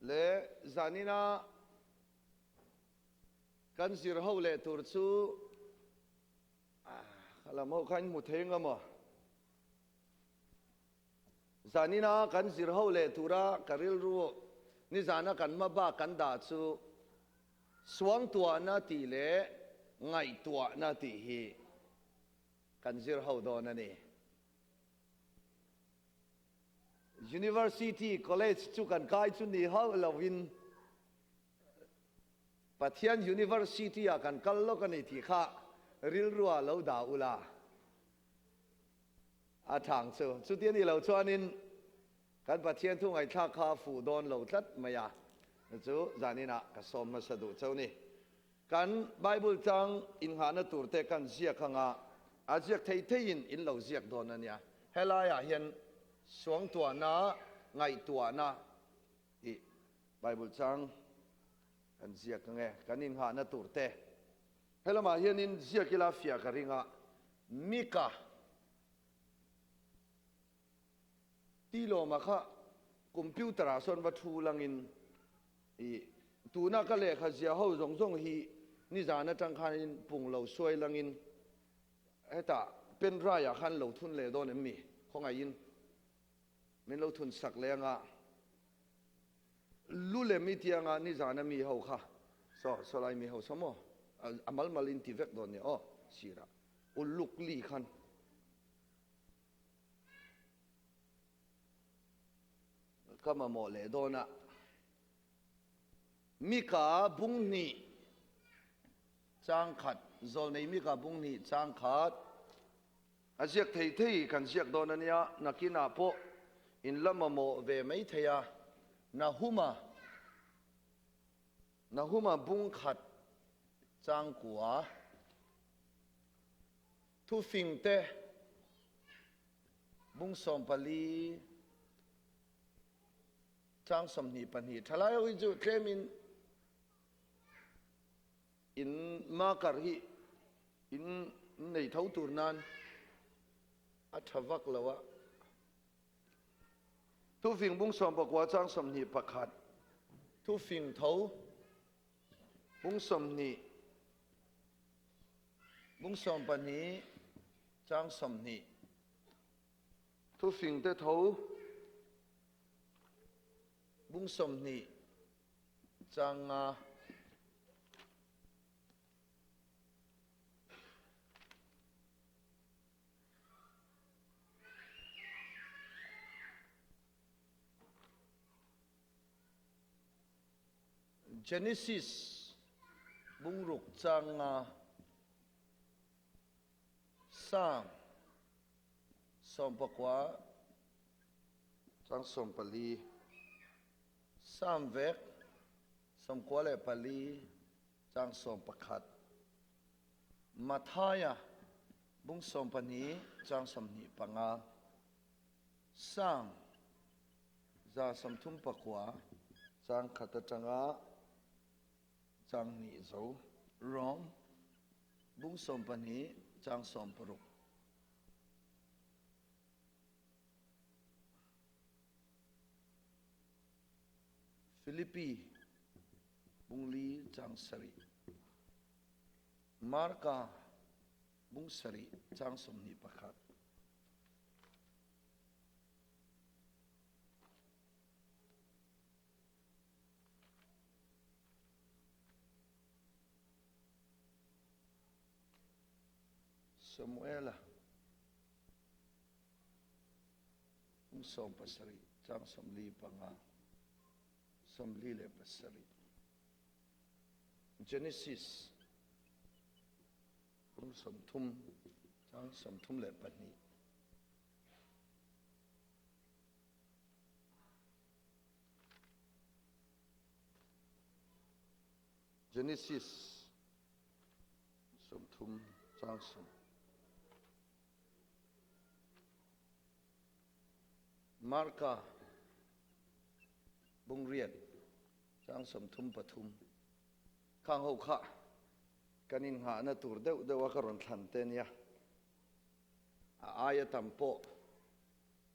le zanina kan zir ho le tur chu khalam ho khan mu thenga mo zanina kan zir ho le tura karil ru ni zana kan ma ba kan da chu suangtuahna ti le ngaihtuahna ti hi kan zir ho do na ni University College chu kan kai chu ni ho lovin Pathian University a kan kal lo kan ni thi kha ril ruwa lo da ula a thang chu tian ni lo chuanin kan Pathian thu ngai thla kha fu don lo tlat maya chu zanina ka som ma sadu chau ni kan Bible chang in hana turte kan zia khanga a ziak thei thein in lo ziak don ania helaya hian suangtuahna ngaihtuahna i Bible chang kan ziak nge kan in hana turte helama hian in ziakila fia ka ringa mika tilo makha computer a son wa thu langin i tuna ka le kha zia ho zong zong hi ni zana tang khanin pung lo suai langin eta pen ra ya khan lo thun le don mi khongai in min lo thun sak le nga lu le mi tianga ni zana mi ho kha so lai mi ho samo amal malin ti vek don ni o sira uluk li khan kama mo le dona mika bung ni chang khat zol nei mika bung ni chang khat aziak thei thei kan ziak don ania nakina po in lamamo ve mai theya nahuma bung khat chang kwa thu fing te bung som pali chang som ni pan hi thalai oi ju klemin in ma kar hi in nei thau tur nan a thavak lawa thu fing bung som pakwa chang som ni pakhat thu fing thau bung som ni bung som pan hi chang som ni thu fing te thau bung som ni chang Genesis bung ruk chang sang som pakwa chang som pali sam vek som kwa le pali chang som pakhat mathaya bung som pani chang som ni panga sang za som thum pakwa chang khata changa chang ni zo rom bung som pani chang som paruk Philippi bung li chang sari marka bung sari chang som ni pakhat Samuela bung som pasari chang som li panga som li le pasari Genesis bung som thum chang som thum le pani Genesis som thum chang som marka bung riat chang som thum pathum khang ho kha kanin ha na tur deuh deuh a karon thlan te nia a aya tampo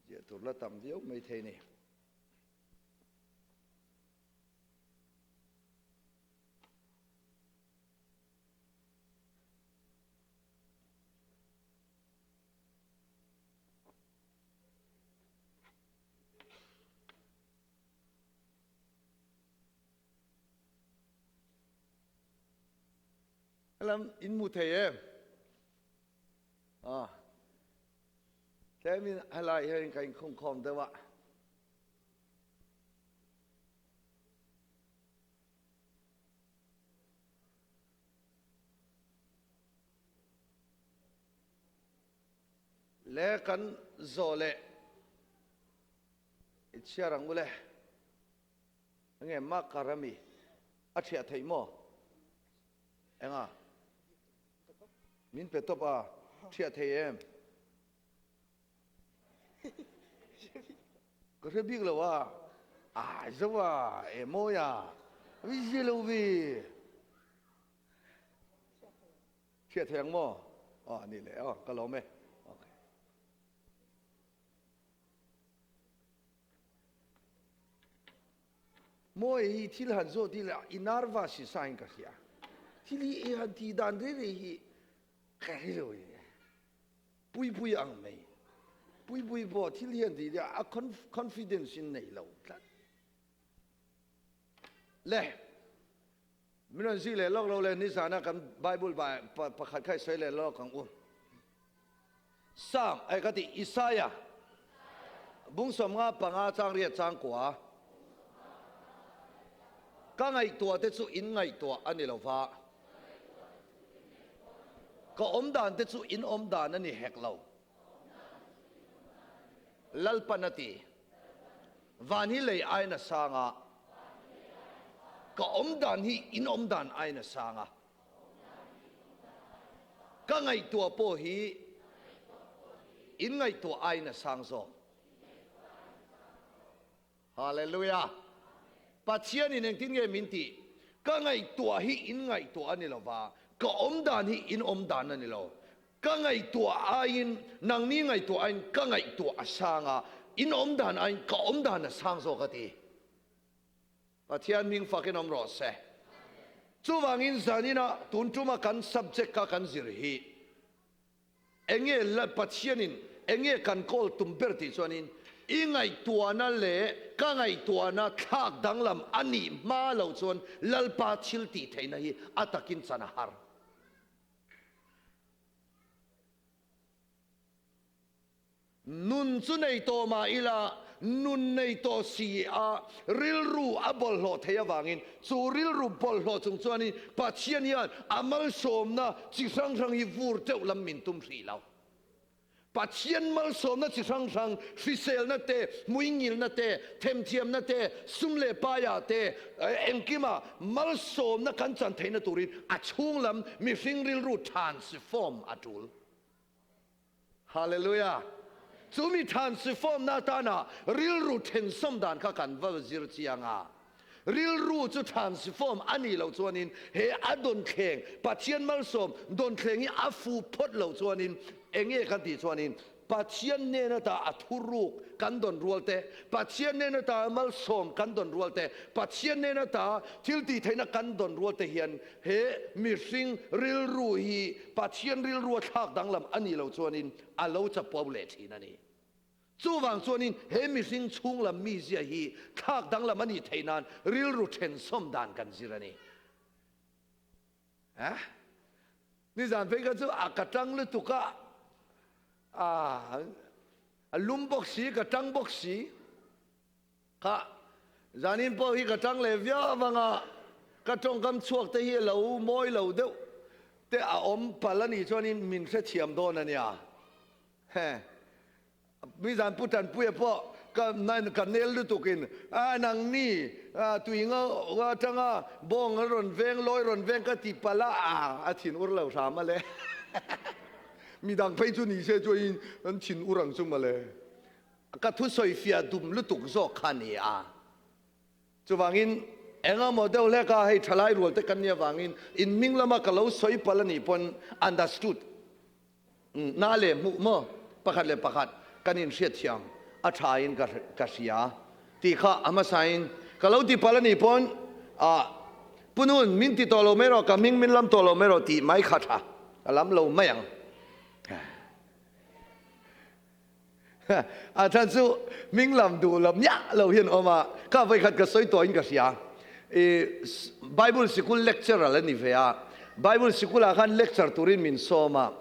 je tur la tam viau mai thei ni làm in mu thầy em thế mình hay lại hay cái không khom đâu ạ lẽ cắn giò lệ ít xe rằng bule nghe mắc karami ắt sẽ thấy mò anh à mình phải top à sẽ thấy em có thể biết là sao em mò ya vì gì lâu vì sẽ thấy anh mò này lẽ cái lỗ mẹ moi hi thil han zo ti la inarva si sain ka sia thili e han ti dan re re hi khai lo ye pui ang mai pui bo thil hian ti ya a confidence in nei lo tlat le minan si le lok lo le ni sana kan bible ba pakhat khai sai le lo kang sam ai ka ti isaya bung som nga panga chang ria chang kwa các ngày tua tết chú in ngày tua anh đi lâu pha, có đàn tết chú in đàn anh đi hẹt lâu, lalpanati, vani lei ai na sanga, có đàn hi in đàn ai na sanga, các ngày tua po hi in ngày tua ai na sang zo, hallelujah. Pathian in ang tin ngay minti, ka ngay tua hi in ngay tua nilo ba, ka omdan hi in omdan na nilo, ka ngay tua ayin nang ni ngay tua ayin ka ngay tua asanga in omdan ayin ka omdan na sang so kati. Pathian ming fakin omrose. Chuwangin zanina tuntuma kan subject ka kan zirhi. Enge la pathianin enge kan call tumperti chuanin Ngaihtuahna le ka Ngaihtuahna thak danglam ani ma lo chuan lalpa thilti theina hi atakin chanahar nun chu nei to ma ila nun nei to si a rilru abol hlo theya wangin chu rilru bol hlo chung chuanin pathian hian amal somna chi sang sang hi vur teuh lam min tum hri lo Pathian mal som na chi sang sang fisel na te muingil na te themthiam na te sumle paya te engkima mal som na kan chan theina turin a chunglam mi fingril ru transform atul hallelujah chumi transform na ta na ril ru then som dan kha kan va zir chianga ril ru chu transform ani lo chuanin he adon thleng Pathian mal som don thlengi afu phot lo chuanin enge kan ti chuanin Pathian ne na ta athuruk kan don rualte Pathian ne na ta mal som kan don rualte Pathian ne na ta thilti theina kan don rualte hian he mi sing ril ru hi Pathian ril ru thak danglam ani lo chuanin a lo cha pawle thina ni chuwang chuanin he mi sing chunglam mi zia hi thak danglam ani theinan ril ru then som dan kan zirani ha ni zan pe ka chu akatang lu tuka lum boxi ka tang boxi ka zanin po hi ka tang le vya wanga ka tong kam chuak te hi lo moi lo deuh te a om palani chuanin min se thiam don ania he mi zan putan puye po ka nan ka nel lu tukin nang ni tuinga wa tanga bong ron veng loi ron veng ka ti pala a thin ur lo sa ma le mi dang phei chu ni se chu in an thin urang chu ma le ka thu soi fia dum lu tuk zo khani a chu wangin enga model le ka hei thalai rol te kan nia wangin in minglama ka lo soi palani pon understood na le mu mo pakhat le pakhat kanin hriat thiam a thain ka sia ti kha ama sain ka lo ti palani pon punun min ti to lo mero ka ming min lam to lo mero ti mai kha tha lam lo mayangท่านสู้มิงลำดูลำยะเราเห็นออกมาข้าไปขัดกับสอยตัวอินกับเสียBible School lecturer แล้วนี่เฟีย Bible school akan lecture turin min soma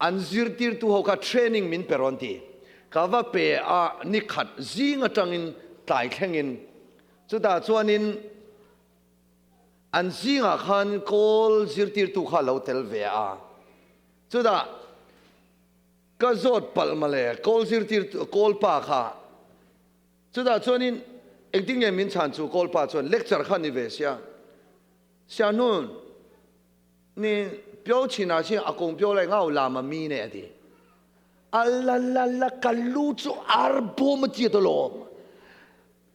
anzir tir tu hoka training min peronti kava pe a nikhat zinga tangin tai thlengin chuta chuanin an zinga khan kol zir tir tu kha lo tel ve a chuta ka zot pal male kol zir tir kol pa kha chuta chuanin engting nge min chan chu kol pa chuan lecture khan ni ve sia sia nun ni biểu chỉ là xin à công biểu lại ngao làm mà mi này đi, la kalu chu arbo mà chia đó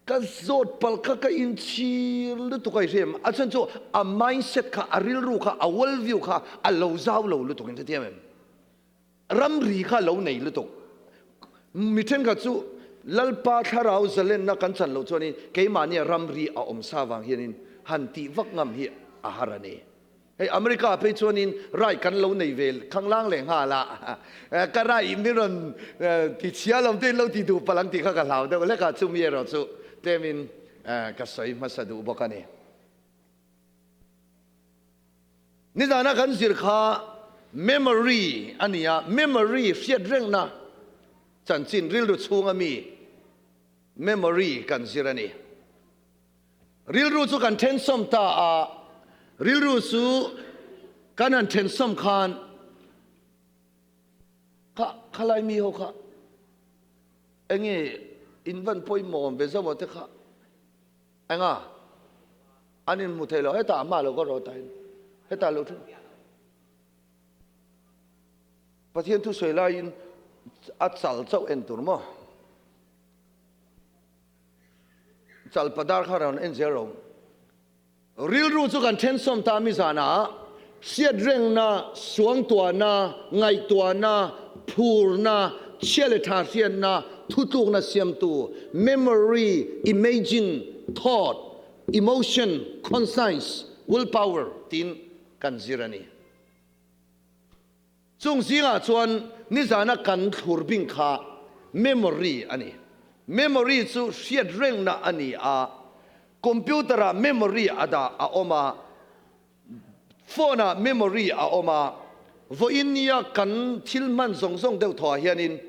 cái zot pal cái in chi lúc tụi cái xem, à chân chu à mindset ka à real ru ka à world view ka à lâu giao lâu lúc tụi cái thế em, ram ri ka lâu này lúc tụi, mi trên cái chu lalpa tharau zalen na kan chan lâu cho nên cái mà này ram ri à sa vang hiền han ti vak ngam hi à harane. America pe chuanin rai kan lo nei vel khang lang leng ha la ka rai mi ron ti chia lom ten lo ti du palang ti kha ka lau de le ka chu mi ro chu temin ka soi ma sa du bokani ni dana kan zir kha memory ania memory fiat reng na chan chin ril ru chunga mi memory kan zirani ril ru chu kan ten som ta a real rusu kanan ten som khan khalai mi ho kha enge invan poi mom be zawo te kha anga anin mu thelo heta ma lo ko ro tai heta lo thu pathian thu soi la in a chal chau en tur mo chal padar kha ron en zero real ru chu kan ten som ta mi zana siat reng na suangtuahna Ngaihtuahna phurna cheletha hian na thutuk na siam tu memory imagine thought emotion conscience willpower tin kan zirani chung zinga chuan ni zana kan thur bing kha memory ani memory chu siat reng na ani a computer memory ada a oma phone memory a oma vo inia kan thilman zong deuh thaw hianin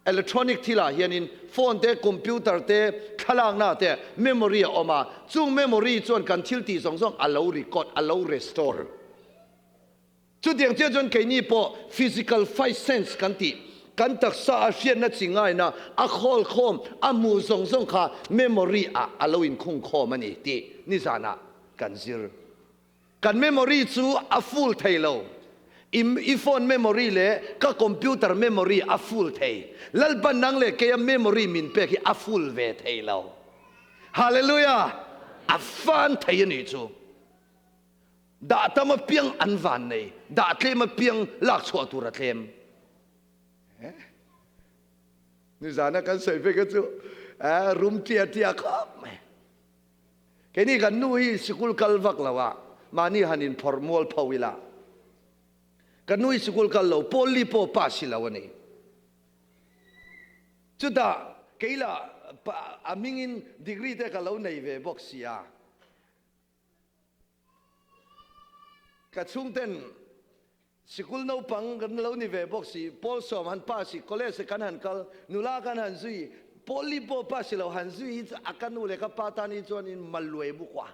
electronic thila hianin phone te computer te thalang na te memory a oma chung memory chuan kan thil ti zong a lo record a lo restore chu tiang che chuan ke ni po physical five sense kan ti kan tak sa a hian na chingai na a khol khom a mu zong kha memory a alo in khung khom ani ti ni zana kan zir kan memory chu a full thailo i phone memory le ka computer memory a full thei lalpan nang le ke memory min pe ki a full ve thailo hallelujah a fan thei ni chu da ta ma piang an van nei da tle ma piang lak chho tu ra thlem ni zana kan sei pe ka chu room tia khop ke ni kan nui school kalvak lawa mani hanin formal phawila kan nui school kal lo poli po pa silawani chuta keila amingin degree te ka lo nei ve boxia ka chungten school no pang kan lo ni ve boxi pol som han pa si college kan han kal nula kan han zui poli po pa si lo han zui akan ule ka patani chuan in malwe bu kwa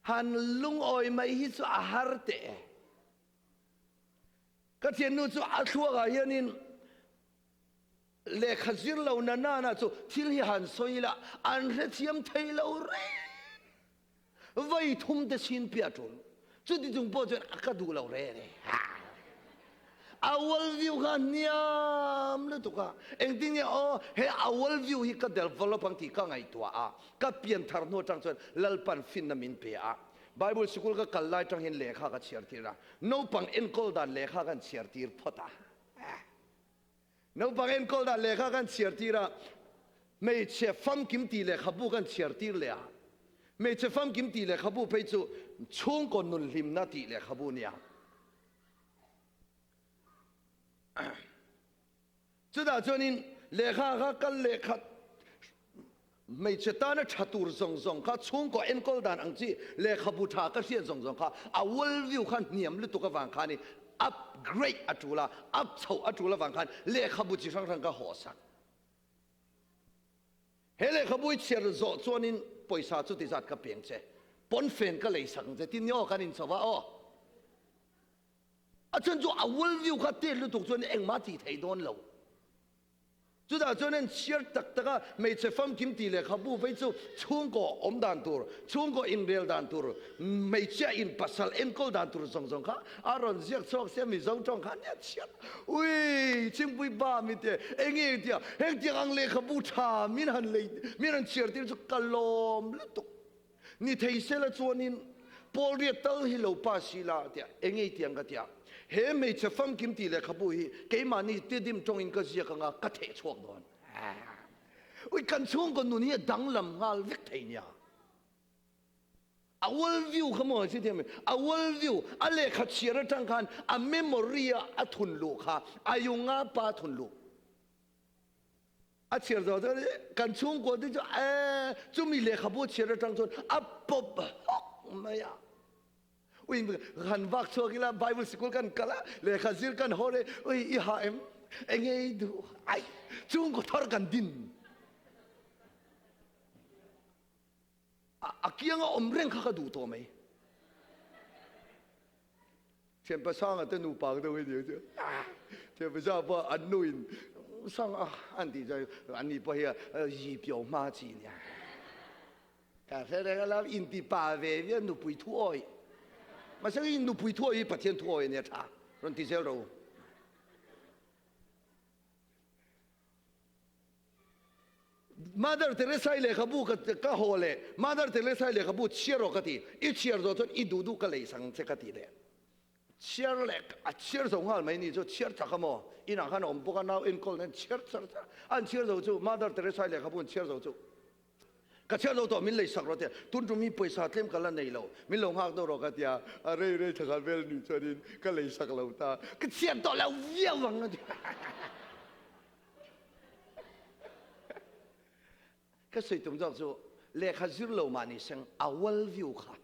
han lung oi mai hi chu a harte ka thian nu chu a thua ga yanin le khazir lo na na chu thil hi han soila an re thiam thei lo re vai thum de sin pia tum chu ti jung po chen akadu lo re awal view ka niam le tu ka engting ye o he awal view hi ka develop ang ti ka ngai tua a ka pian thar no tang chen lalpan fin na min pe a bible school ka kallai tang hin lekha ka chiar tira no pang en kol dan lekha kan chiar tir phota no pang en kol dan lekha kan chiar tira mei che fam kim ti le khabu kan chiar tir le a mei che fam kim ti le khabu pe chu chung kon nun lim na ti le khabu nia chu da chuanin lekha kha kal lekha ไม่เจตานะชัตุรซงซงข้าช่วงก็เอ็นกอลดานอังจีเลขบุตรก็เสียซงซงข้าอาวลวิวขันเนียมลุตุกวังขันนี่อัพเกรดอัตุลาอัพเท่าอัตุลาวังขันเลขบุตรช่างก็หัวสักเฮเลขบุตรเชื่อโจจวนินปอยสาจุติจัดกับเพียงเจปนเฟนก็เลยสังเจตินยอกันอินสวะอ๋ออาจารย์จู่อาวลวิวขัดเตลุตุกจวนเอ็งมาจีไทยโดนเราจุดนั้นเชื่อตักตะก็ไม่ใช่ฟังคิมตีเลยครับผู้ไปจู่ช่วงก็อมดันตัวช่วงก็อินเดียดันตัวไม่ใช่อินปัสสาวะอินก็ดันตัวสองสองค่ะอารมณ์เสียชอกเสียมีสองจงค่ะเนี่ยเชื่ออุ้ยชิมปุยบ้ามิเตเอ็งเดียเอ็งที่อังเลครับผู้ชามินันเลยมินันเชื่อที่จะกลมลุตุนี่เทเสละจวนินพอเรียกเตอร์ฮิโลปาสิลาเดียเอ็งที่อังกัดเดียเฮ้ไม่จะฟังคิมตีเลยครับบุยเกี่ยมานี่ตีดิมจงอินก็เสียกันก็เทช่วงโดนอุ้ยกันช่วงกันนู่นนี่ดังลำงาเล็กเทียอาวลวิวขโมยสิเทียมอาวลวิวอะไรขัดเชียร์จังคันอเมมโมรีอัทุนลูกค่ะอายุงาปาทุนลูกอาเชียร์ตัวนี้กันช่วงกันที่จะจะมีเลขาบุเชียร์จังจนอัปปบฮอกไม่อะอุ้ยกันวักชัวกิลาไบเบิลสกูลกันกะละเลขาซิลกันโหเลยอุ้ยอีหาเอ็งไงดูไอช่วงก็ทอร์กันดินอาเกียงอมเร่งข้าดูตัวไหมเทียนภาษาอันนู้นปากตัวเดียวเจ้าเทียนภาษาพออันนู้นสั่งอันที่ใจอันนี้พอเฮียยีเปียวมาจีเนี่ยแต่เสร็จแล้วอินที่ป่าเวียนนูปุยทั่วมาสักอินนูปุยทั่วอีประเทศทั่วเนี่ยท่ารันที่เซลล์มาดาร์เทเรซาเลยขบูก็โหเลยมาดาร์เทเรซาเลยขบูเชียร์ก็ตีอีเชียร์ตัวอีดูก็เลยสังเกตตีเลยเชียร์เลยเชียร์สองหัวไม่นี่就เชียร์จักรโมอีนังขันอมพวกนั้นอินคอลนั้นเชียร์อันเชียร์ตัวมาดาร์เทเรซาเลยขบูเชียร์ตัวก็เชียร์ตัวมินเลยสักรถเดียตุนจุมีปอยสาเต็มกันละในเรามินลงหักตัวรอกเดียอะไรทักกันเวลนิชนินก็เลยสักเราตาก็เชียร์ตัวแล้วเยี่ยมวังนะก็สุดท้าย就เลขาซิลโลมานิสังอาวลวิวค่ะ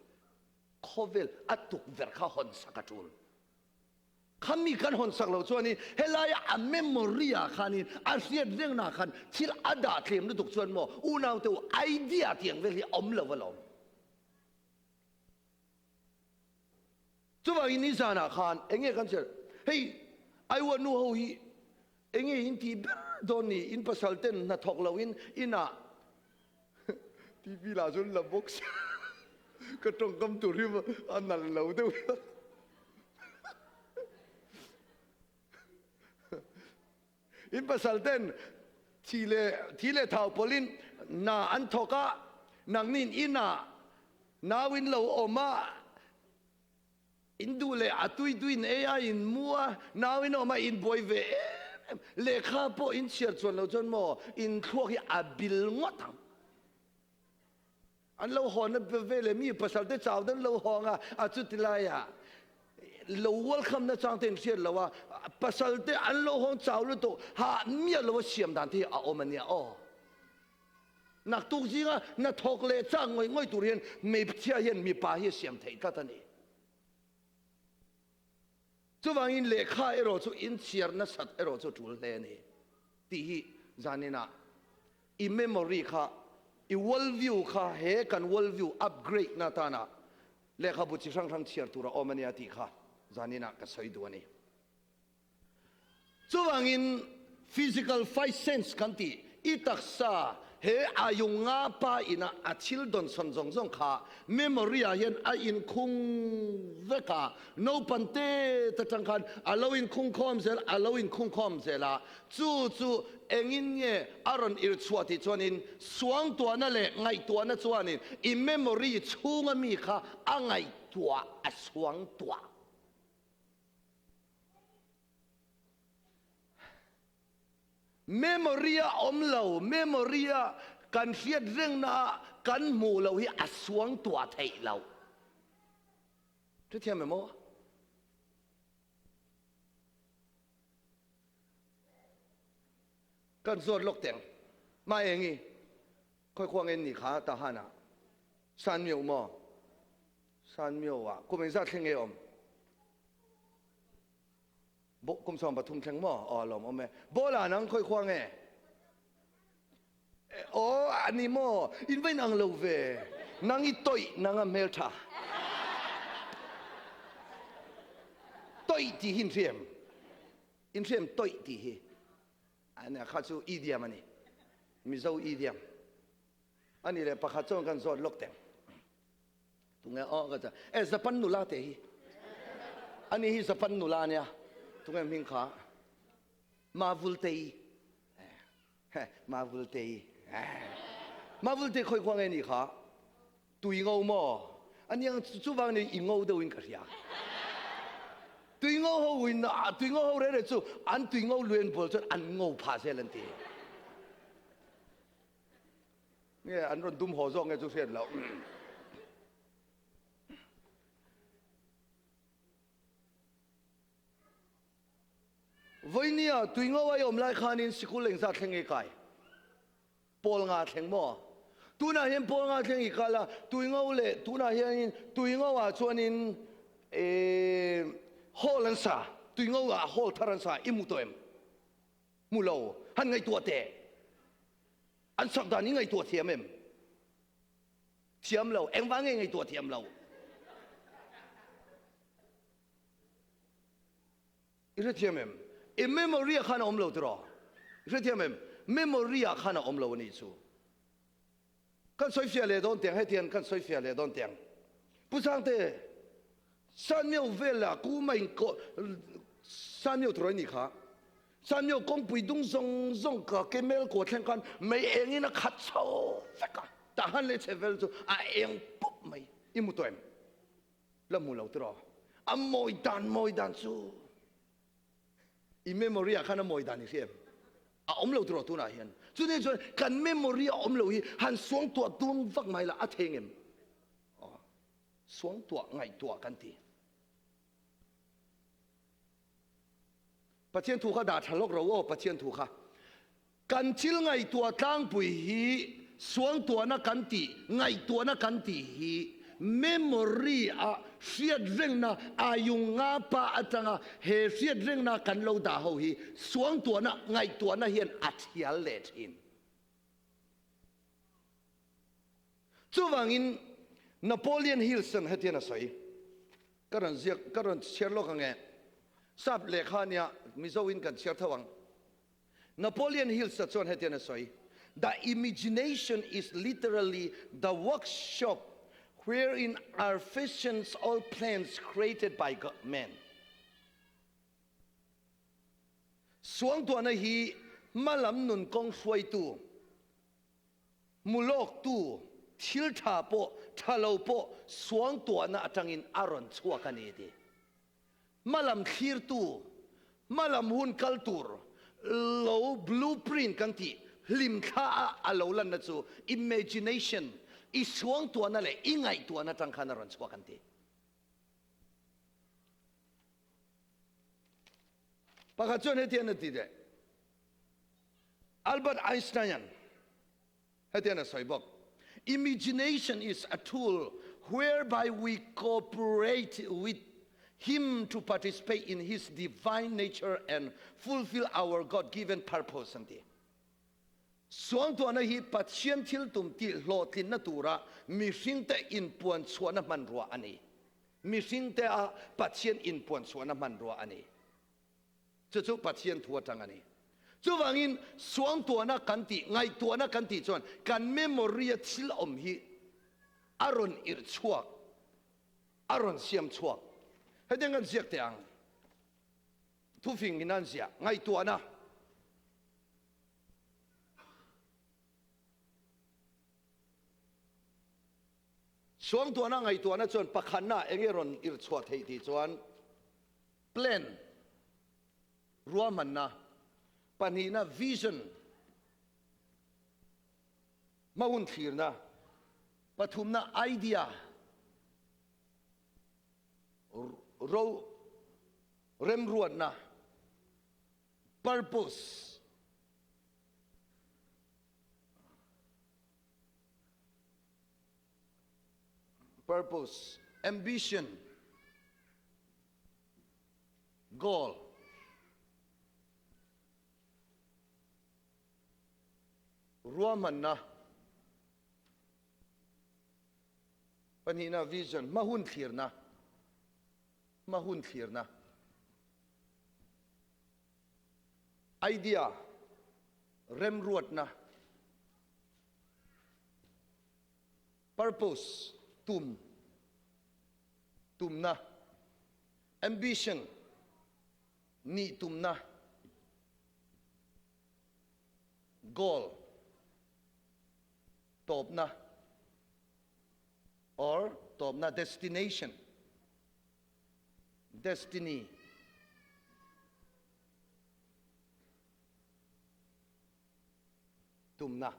ข้อเวลอัตุกเวรข้าหอนสักจูลข้ามีกันหอนสักเราส่วนนี้เฮลายาเมมโมรีอาขันินอาเซียนเรื่องนักขันที่อัดาเทียมด้วยตุกส่วนโมอูนาวตัวไอเดียเทียงเวลีอมเลวลงจุบอินิสานาขันเอ็งเงี้ยกันเชื่อเฮ้ยไอ้วันนู้นเฮ้ยเอ็งเงี้ยอินที่เบอร์โดนี่อินภาษาเต้นนัทอกลาวินอิน่าที่พี่ลาจนระบบก็ตรงคำตัวที่ว่าอันนั้นเราด้วยอินภาษาเต้นที่เลท้าวพลินนาอันทอกะนางนินอินานาวินเราออกมาอินดูเลอตุยดุยนเอไออินมัวนาวินออกมาอินบอยเวเลขาพออินเชียร์ส่วนเราจนโมอินพวกที่อาบิลงตังอันเราหอนเป็นเวลมีภาษาเจ้าดันเราหองอาจุดที่ไรเราวัลคำนั้นจังเต็มเสียแล้วว่าภาษาเจ้าอันเราหองเจ้าเราตัวหามีเราเสียมดันที่อาอมันเนี่ยอ๋อนักตุกจิงนักทอกเลจังง่อยตัวเรียนไม่เชื่อเห็นมีป่าเหี้ยเสียมไทยก็ตอนนี้จู่ว่าอินเลขาเอโรจู่อินเชียร์นัสัตเอโรจู่จุลเลนี่ที่จานินะอิเมมโมรีค่ะอีวอลวิวค่ะเฮกันวอลวิวอัปเกรดนาตานะเลขาบุตรช่างเชียร์ตัวออมันยาติค่ะจานินะก็สวยตัวนี้จู่ว่าอิน physical five sense กันที่อีตักษาเฮอายุงาปาอินะอาชิลดอนสันจงค่ะ memory อาเห็นอาอินคุงเวกา no ปันเตตะจังคันอาลวินคุงคอมเซลอาลวินคุงคอมเซลาจู่เอ็งอินเนี่ยอารอนอิรชวติจวนินสวงตัวนั่นแหละไงตัวนั่นจวนินอิ memory ชูงมีค่ะอ่างไงตัวสวงตัวเมมโมรีอมเหลาเมมโมรีการเสียดเรื่องน่ะการหมู่เราให้อัศวงตัวไทยเราทุกทีมั้ยมั้งการสวดลกแต่งมาเอง ค่อยควงเงินนี่ขาตาหันะสันเมียวมอสันเมียวอ่ะกูเป็นซาเทงเออมบกุมสอมปทุมเทงมออ๋อหลอมแม่โบราณนังค่อยควงเงโอ้อันนี้มออินเวนอังโลเวนังอีต่อยนังเมลท่าต่อยที่หินเทียมอินเทียมต่อยที่หิอันนี้ข้าสู้อีเดียมันนี่มิเจ้าอีเดียมอันนี้เลยปะข้าจ้องกันสอดล็อกแต่งตรงนี้อ๋อก็จะสปันนุลาเตhiอันนี้สปันนุลาเนี่ยตรงนี้มิงขามาวุลเตยมาวุลเตยมาวุลเตยค่อยควงไงนี่ขาตุยเงาหม้ออันนี้จู่ๆวันนี้อิงเงา都应该呀ตุยเงาเขาวินอ่ะตุยเงาเขาเรื่องจู่อันตุยเงาเรียนบอลจนอันเงาพาเซลันตีเนี่ยอันนั้นดุมหัวซองไงจู่เสียแล้ววันนี้ตุยเงาไว้อมไล่ขานินสกุลเล็งซาเทงอีกไก่ปอลงาเทงหม้อตัวน่ะเห็นปอลงาเทงอีกละตุยเงาเล่ตัวน่ะเห็นตุยเงาว่าชวนินฮอลันซาตุยเงาว่าฮอลทารันซาอิมุโตเอ็มมูโลหันไงตัวเตะอันสักดานี้ไงตัวเทียมเอ็มเทียมเราเอ็งว่าไงตัวเทียมเราอีเรื่องเทียมเอ็มเมมโมรีข้าน้อมเราตรออีเรื่องเทียมเอ็มเมมโมรีข้าน้อมเราวันนี้สู้กันสวยเฟียเลยโดนเตียงให้เทียนกันสวยเฟียเลยโดนเตียงผู้สร้างเตะ三秒เวลากูไม่ก็三秒ตัวนี้ค่ะ三秒讲被动ส่งก็เกมลกดแข่งกันไม่เองนะขัดโซ่ฟักกันแต่ฮันเลยเชฟเวลจูเองปุ๊บไม่อิมุตัวเองแล้วมูเราตัวมวยดันสู้อีเมมโมรีข้าน้ำมวยดันนี่เสียอมเราตัวตัวไหนเห็นจุดนี้จนกันเมมโมรีอมเราฮีหันสวงตัวดวงฟักไม่ละเทงเอ็มสวงตัวไงตัวกันทีประเทศถูกด่าทะเลาะเราว่าประเทศถูกค่ะกันชิลไงตัวตั้งปุยฮีสวงตัวนักกันตีไงตัวนักกันตีฮีเมมโมรีเสียดเร่งนะอายุงาปะอัตงาเฮเสียดเร่งนะกันเราด่าเขาฮีสวงตัวนักไงตัวนักเฮียนอัดยาเลทินจู่วังอินนโปเลียนฮิลสันให้เทียนอะไรก็รันเชื่อโลกไงทราบเลขาเนี่ยมิโซวินกันเชื่อทวังนโปเลียนฮิลสันชวนให้เทียนอะไร The imagination is literally the workshop wherein our visions all plans created by God man สวงตัวนั้นฮีมาลำนุนกองสวยตัวมุโลกตัวทิลทาโปทะเลาโปสวงตัวน่ะจังอินอารอนชัวกันเองดิมาลำขีรตัวมาลำหุ่นคัลตูร์โลบลูพรินต์กันที่ลิมท่าอารมณ์นั่นจู่ imagination อีสวงตัวนั่นแหละอีไงตัวน่ะจังขันอารอนชัวกันทีปากจนให้เทียนติดเลยอัลเบิร์ตไอน์สไตน์ให้เทียนสอยบอกImagination is a tool whereby we cooperate with Him to participate in His divine nature and fulfill our God-given purpose. ส่วนตัวนั้นปัจจัยที่ตุ่มที่โลทินนัตุระมีสิ่งแต่อินปวนส่วนนั้นมันรัวอันนี้มีสิ่งแต่ปัจจัยอินปวนส่วนนั้นมันรัวอันนี้จะปัจจัยทั่วทั้งอันนี้จู่วังอินสวงตัวนักกันตีไงตัวนักกันตีจวนกันเมมโมรีทิลอมฮีอารอนอิรชัวอารอนเสียมชัวให้เด็กกันเสียกเตียงทุกฟิงกินนั่นเสียไงตัวนะสวงตัวนักไงตัวนักจวนปักขันน่ะเองรอนอิรชัวเทียจวนเพลนรัวมันนะปัญหานะวิชั่นมาวุ่นทีนะปฐุมนะไอเดียเราเริ่มรวนนะ purpose purpose, ambition, goal. Ruamanna. Panina vision, mahun thirna. Mahun thirna. Idea, remruatna. Purpose, tumna. Ambition, ni tumna. Goal, topna. Or topna, destination, destiny. Tumna.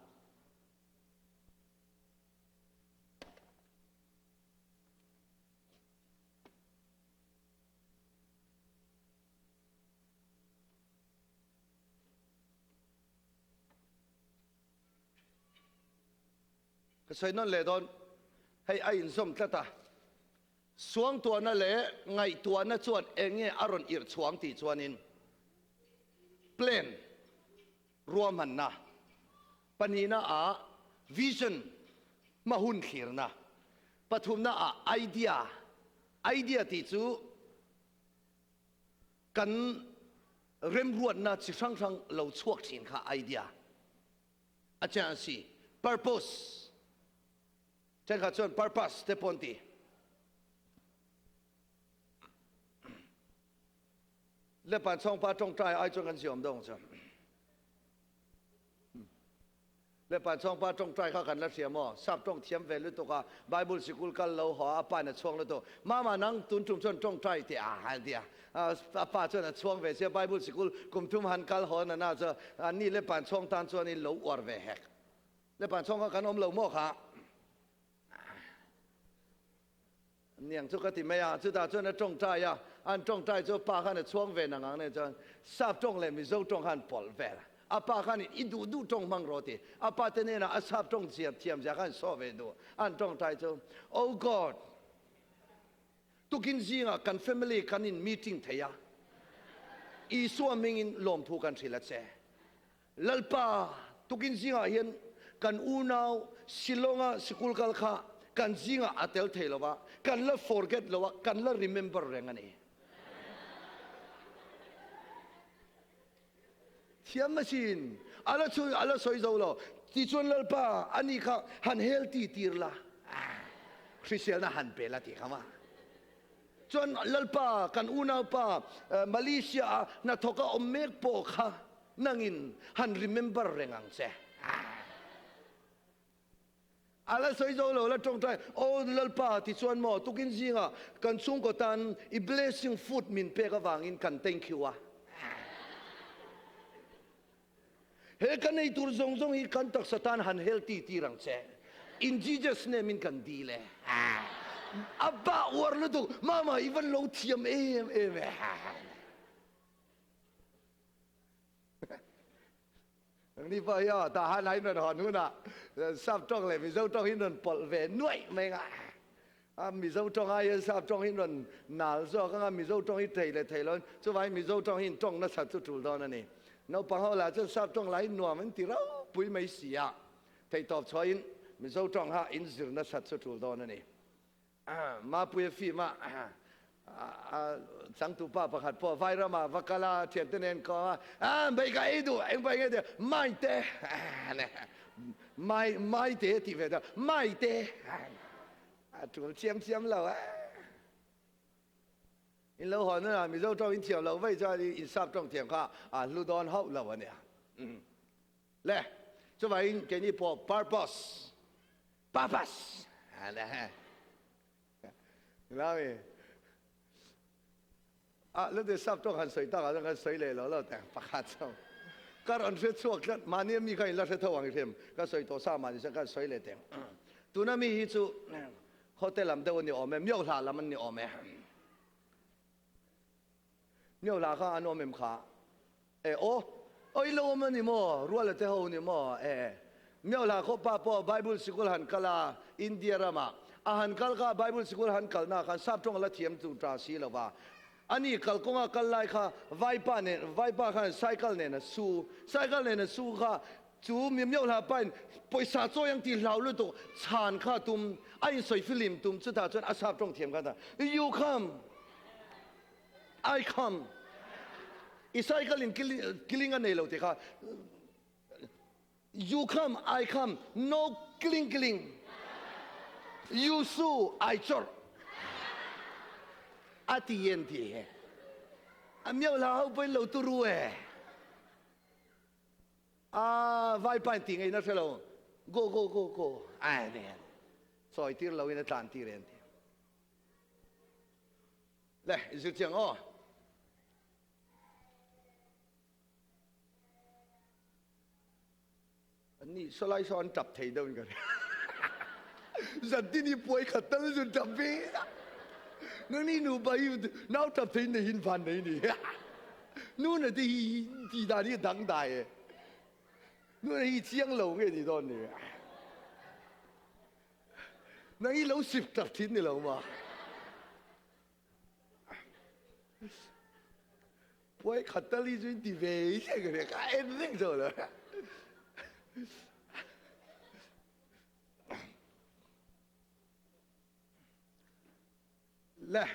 Kasi non le don, hay ayin som tata. Suangtuahna le, Ngaihtuahna chuan enge aron ir chuang ti chuanin. Plan, Ruamanna. Panina a vision, mahun khirna. Pathumna a idea ti chu kan remruat na chi sang lo chuak thin kha idea. Acha si purpose. Chen kha chuan purpose te ponti. Le pan chong pa chong trai ai chuan kan siom dong chuan. Le pan chong pa chong trai kha kan la siam mo sap chong thiam ve lu to ka Bible school kal lo ho apa na chong lu to mama nang tun tum chuan chong trai ti a han dia apa chuan chuang ve sia Bible school kum tum han kal ho na na cha ani le pan chong tan chuan in lo war ve hek le pan chong kan om lo mo kha niang chu ka ti me ya chu ta chuan na chong trai ya an chong trai chu pa khan na chuang ve na ngang ne chuan sap chong le mi zo chong han pol ve la apa kan idu du tong mang roti apa tene na asap tong siam tiam ja kan so ve do an tong tai chu oh god tu kin zinga kan family kan in meeting thaya I so ming in lom thu kan thila che lalpa tu kin zinga hian kan unau silonga sikul kal kha kan zinga atel theilowa kan la forget lowa kan la remember rengani Thiam machine, ala soi zo lo. Ti chuan lalpa ani kha han healthy tir la. Christian na han pe la ti khama. Chuan lalpa kan una pa Malaysia na thoka omek po kha nangin han remember rengang se. Ala soi zo lo la tong trai o lalpa ti chuan mo tukin zinga kan chung ko tan I blessing food min pe ka wangin kan thank you He kan ei tur zong zong I kan tak satan han healthy tirang che. In Jesus name in kan dile. Abba war lu tu mama even lo thiam em. Ni pa ya ta han hai na hon huna. Sap tong le mi zo tong hin non pol ve nuai me nga. Mi zo tong ai sap tong hin non nal zo ka mi zo tong hi thei le thei lon. Chu vai mi zo tong hin tong na sat chu tul don ni. Nó bằng hậu là cho sắp trong lại nua mình thì đâu bùi mấy xì à thầy tập cho in mình sâu trong ha in dữ nó sát xuất thủ đó này mà bùi phi mà sáng tu pa bạc hạt po vai ra mà vác la thiệt nên có bây cái ấy đủ anh bây cái mai té mai té thì về đó mai té chủ chiêm lâu in lâu hơn nữa mình dâu trong in chiều lâu vậy cho in sắp trong thiền kha lưu đón hậu lâu anh em lẽ cho vậy in cái gì po purpose nè là gì lúc đấy sắp trong hành sợi ta cái hành sợi lệ lâuแต่ประกาศxong các anh sẽ chuộc rất mà nếuมีใครรับsẽ thâu hoàng thêm các sợi tổ sa mà thì sẽ các sợi lệแต่tu nóมีฮิตเขาแต่ลำเดียวนี่ออกมาเมี่ยวหลาลำมันนี่ออกมาnhiều là các anh em khá, ôi lâu mà ni mo, ruột là thế hậu ni mo, nhiều là có pa po Bible school han kala India ra mà, หันกัลก็ไบเบิลสกุลหันกัลน่ะขันทราบตรงละเทียมจุตราสีแล้วว่าอันนี้กัลกงกัลไลค่ะไวป้าเนี่ยไวป้าขันไซเคิลเนี่ยนะสู้ไซเคิลเนี่ยนะสู้ค่ะจูมีเมียวลาไปไปสาโจยังที่เหล่าลุตุชานข้าตุมไอ้สวยฟิลิมตุมสุดท้ายจนอาทราบตรงเทียมกันนะ you come I come อีไซเคิลลินกิลิงกันเนี่ยเราที่ค่ะ you come I come no killing you sue I chor อาทิเย็นที่อันเมียวลาเอาไปเราตัวรู้ไว้ไปติงไอ้นั่นเสร็จแล้ว go เนี่ยซอยที่เราอินทานที่เรียนที่เลยจะเจียงอันนี้สไลด์ซ้อนจับเทเดินกันสัตว์ที่นี่ป่วยขัดตั้งจนจับไปงั้นนี่หนูไปน้าจับเทในหินฟันไหนนี่นู่นน่ะที่ตานี่ดังได้นู่นที่เชียงเหลาไงที่ตอนนี้นั่นที่เราสิบจับทิ้งนี่เหลามาป่วยขัดตั้งจนดีเว้ยใช่กันเนี่ยก็เอ็นเร่งโซ่เลยและ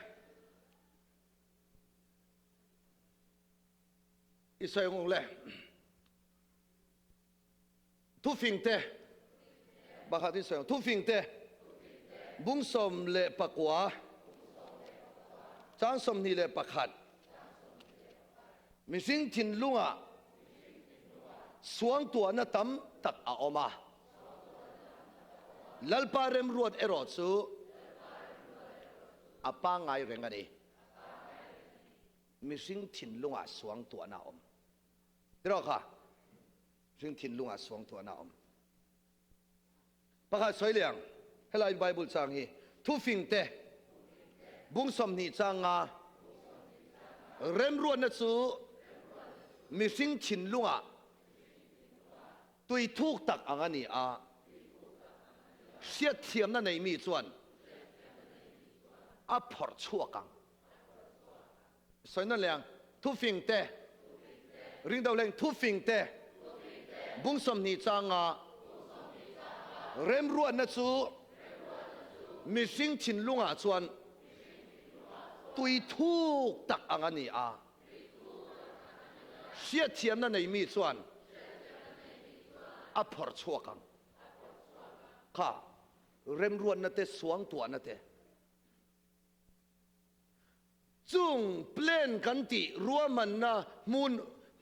อิสราเอลเลยทุฟิงเตบักฮัดิสทุฟิงเตบุ้งสมเลปกว่าจางสมนี่เลปขัดมิสิงทินลุงอ่ะสวงตัวนั่นตั้มตักออกมาลัลปาเรมรวดเอรอดสูอาปังไงเร่งกันดีมิสิงทินลุงอ่ะสวงตัวน่าอมเดี๋ยวค่ะมิสิงทินลุงอ่ะสวงตัวน่าอมประกาศสวยเลียงให้ไลน์ไบเบิลจางฮีทุฟิงเตบุ้งสมนี่จางอ่ะเริ่มรวดนั่นสูมิสิงทินลุงอ่ะตุยทุกตักอังนี้เสียเทียมนั่นในมีส่วนพอร์ชั่วกังสวยนั่นแหละทุฟิงเตริงดาวแรงทุฟิงเตบุ้งสมนิจางเริ่มรวนนัดสูมิสิงชินลุงส่วนตุยทุกตักอังนี้เสียเทียมนั่นในมีส่วนพอร์ชั่วกังข้าเริ่มรวนนั่นเตสวงตัวนั่นเตจุงเพลนกันติรัวมันนะมุน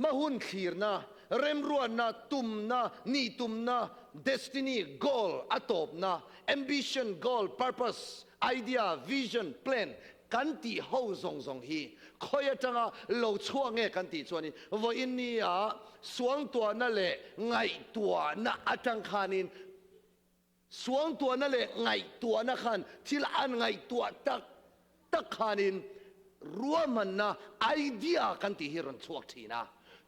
มาหุนขีร์นะเริ่มรัวนะตุมนะนี่ตุมนะ destiny goal อัตบนะ ambition goal purpose idea vision plan กันติเฮาซงฮีคอยจังเราช่วงเงี้ยกันติส่วนนี้ว่าอินนี้สวงตัวนั่นแหละไงตัวน่ะอาจังคานินสวงตัวนั่นแหละไงตัวนะคันที่ละอันไงตัวตักคานินรัวมันนะไอเดียกันที่ฮิรันชวกทีนะ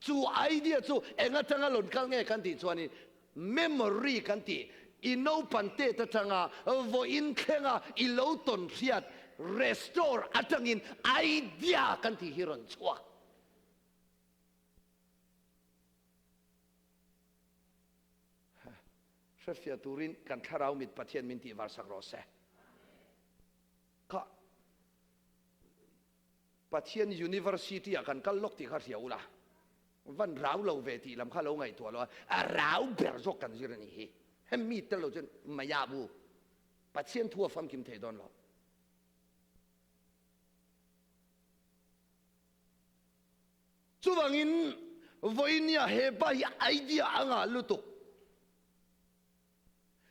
จูไอเดียจูเองตั้งหล่นกันเงี้ยกันที่ส่วนนี้ memory กันที่อินโนปันเตตตั้งว่าอินแข่งอิโลตันเสียด restore ตั้งอินไอเดียกันที่ฮิรันชวกเสียตูรินกันข้าเรามิดประเทศมินติวาร์สักรอเซ่ก็ประเทศ university กันก็ลกที่ข้าเสียวละวันเราเวทีลำข้าเราไงตัวเราเราเบิร์จกันสิเรื่องนี้ให้มีแต่เราจะไม่ยาบูประเทศทั่วฟังกิมเทดอนเราจู่วังอินวันนี้เฮบ้าไอเดียอ่างลุตุ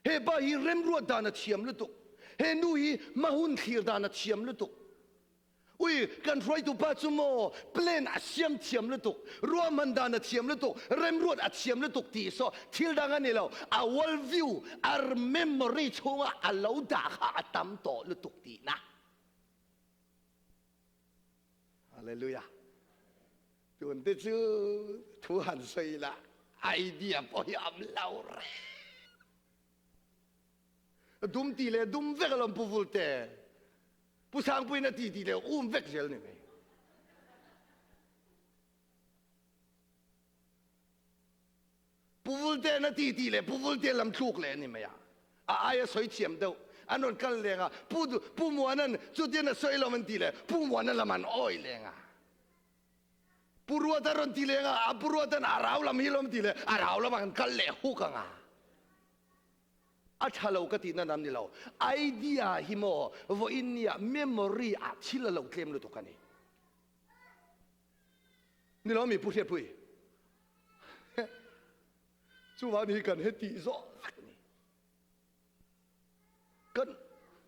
เฮบ้าฮีเริ่มรัวดานัดเชียมลุตุเฮนูฮีมาหุนขีร์ดานัดเชียมลุตุอุ้ยกันไฟตัวปัจจุบันเพลนอาเซียมเทียมลุตุรัวมันดานัดเทียมลุตุเริ่มรัวอาเซียมลุตุที่โซทิลดังนี่เราอาวอลวิวอาร์เมมโมรีช่วงอาลาวดาข้าตั้มโตลุตุที่นะฮาเลลูยาจนที่ชื่อทุหันใส่ละไอเดียพอยามเล่าเร dum ti le dum vek lom pu vulte pu sang pui na ti le vek gel ni me pu vulte na ti le pu vulte lam thuk le ni me ya ai soi chiam đâu anon kal lenga pu mo nan chu ti na soi lom ti le pu mo nan laman oi lenga purua taron ti lenga apurua tan arau lam hilom ti le arau lam kal le hu ka nga achalo ka ti na nam ni lo idea himo vo inia memory a chila lo klem lo to kani ni lo mi pu se pui chu wa ni kan he ti zo kan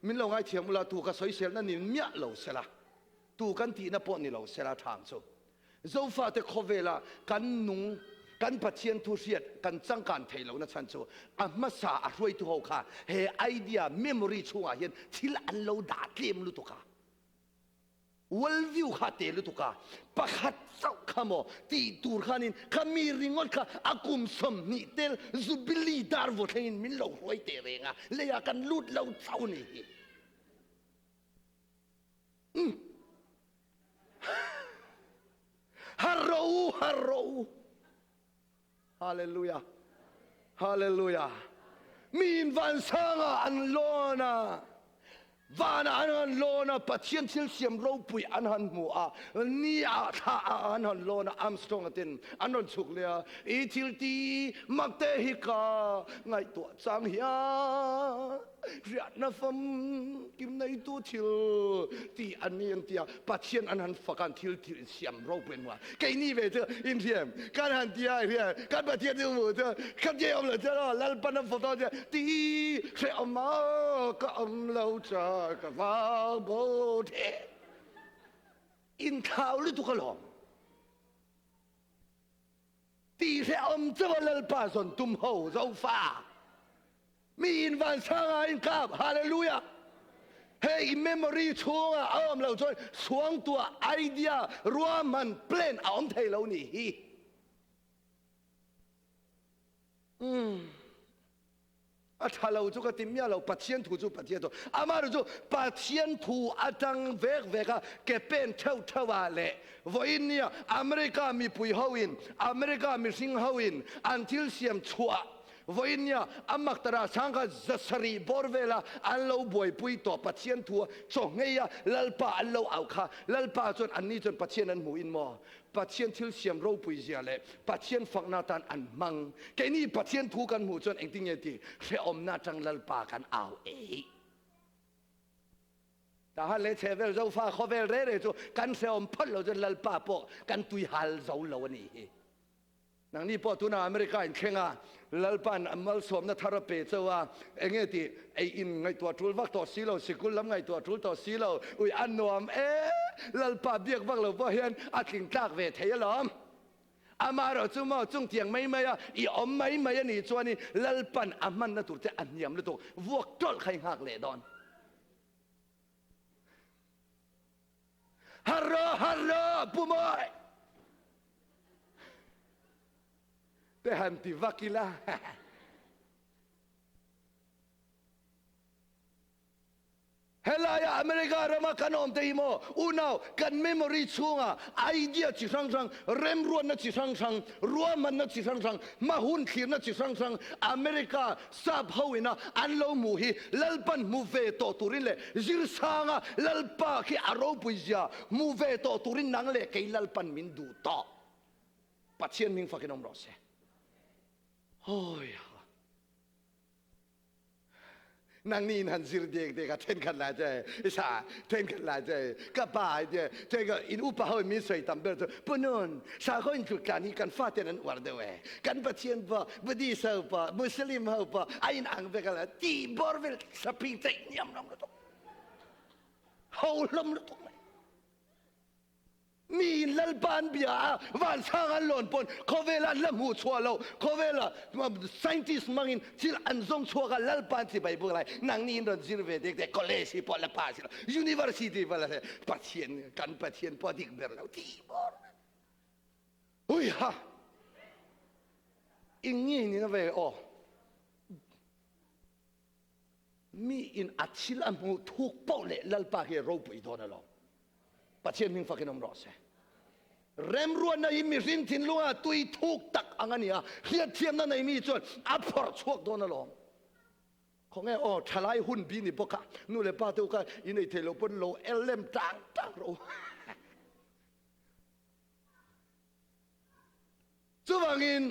min lo ngai thiam la tu ka soi sel na ni mya lo sela tu kan ti na po ni lo sela thang so zo fa te khovela kan nung kan pathian thu riat kan changkan theilo na chan chu amma sa a roi tu ho kha he idea memory chunga hian thil an lo da tlem lu to ka world view kha te lu to ka pakhat sau khamo ti tur khanin khami ringot kha akum som ni tel zubili dar vo thein min lo roi te renga le ya kan lut lo chau ni Harro Hallelujah Hallelujah min van sanga an lona vana an lona pathian thil siam ro pui an han mu a ni a tha an han lona Armstrong atin anon chuk le e thil ti makte hi ka ngai to chang hia riat na fam kim nei tu thil ti an niang tia pathian an han fakan thil siam ro pen wa kai ni ve the in thiam kan han tia ria kan pathian tu mu the kan je om le cha lal pan fo to ti se om ma ka om lo cha ka va bo the in thao lu tu ka long ti se om cha lal pa son tum ho zo fa mi in van sanga in kap hallelujah hey memory chunga am lo choi suang tua idea ruaman plan aom thei lo ni hi athalo chu ka timya lo pathian thu chu pathian to amar chu pathian thu atang vek veka ke pen thau thawa le voinia america mi pui hoin america mi sing hoin until siam chua voinia amak tara sangka zasari borvela allo boy pui to pathian thu chongeya lalpa allo aukha lalpa chon anni chon pathian an mu in mo pathian thil siam ro pui zia le pathian fakna tan an mang ke ni pathian thu kan mu chon engting ye ti se om na tang lalpa kan au e ta ha le chevel zo fa khovel re re chu kan se om phol lo chen lalpa po kan tui hal zo lo ni nang ni po tu na america in khenga lalpan amal som na tharape chawa engeti ei in ngai tua tul vak to silo sikul lam ngai tua tul to silo ui annom lalpa biak vak lo bo hian atling tak ve theialom amaro chumo chung tiang mai mai I om mai mai ni chuani lalpan aman na turte anyam lu to vuak tol khai hak le don harro pumoi te hanti vakila helaya america rama kanom te imo unau kan memory chunga idea chi sang sang rem ruan na chi sang sang ruaman na chi sang sang mahun khir na chi sang sang america sab hoina anlo mu hi lalpan mu ve to turin le zir sanga lalpa ki aro puizia mu ve to turin nang le ke lalpan min du to pathian ming fakinom rose ôi nàng nhìn hắn zir dek dek ten kan la jai sa ten kan la jai ka ba je te ga in upa ho mi sei tam ber punon sa ho in kan hi kan fa ten an war de we kan pathian ba budi sa ba muslim ho ba ain ang ve kala ti borvel sa pi te nyam nam to ho lam to mi lalpan bia van sang lon pon kovela lamu chwalo kovela scientist mangin til anzong chwa lalpan ti bai bulai nang ni ron zirve de college po la pas university bala patient kan patient po dik berlau ti bor ui ha ingi ni na ve o มีอินอัดชิลามูทุกเป้าเล่ลัลปาเฮโรปุยโดนละปัจเจียนมิงฟักนอมรอเซเริ่มรวนในมีรินทินลุงอ่ะตุยทุกตักอังนี้อ่ะเฮียเทียมนั่นในมีจนอัพพอร์ตชวกโดนละของไอ้ทลายหุ่นบีนี่พวกเขานู่นเลยป้าตัวกันอินในเทโลปนโลเอลเลมจังโรจะว่างิน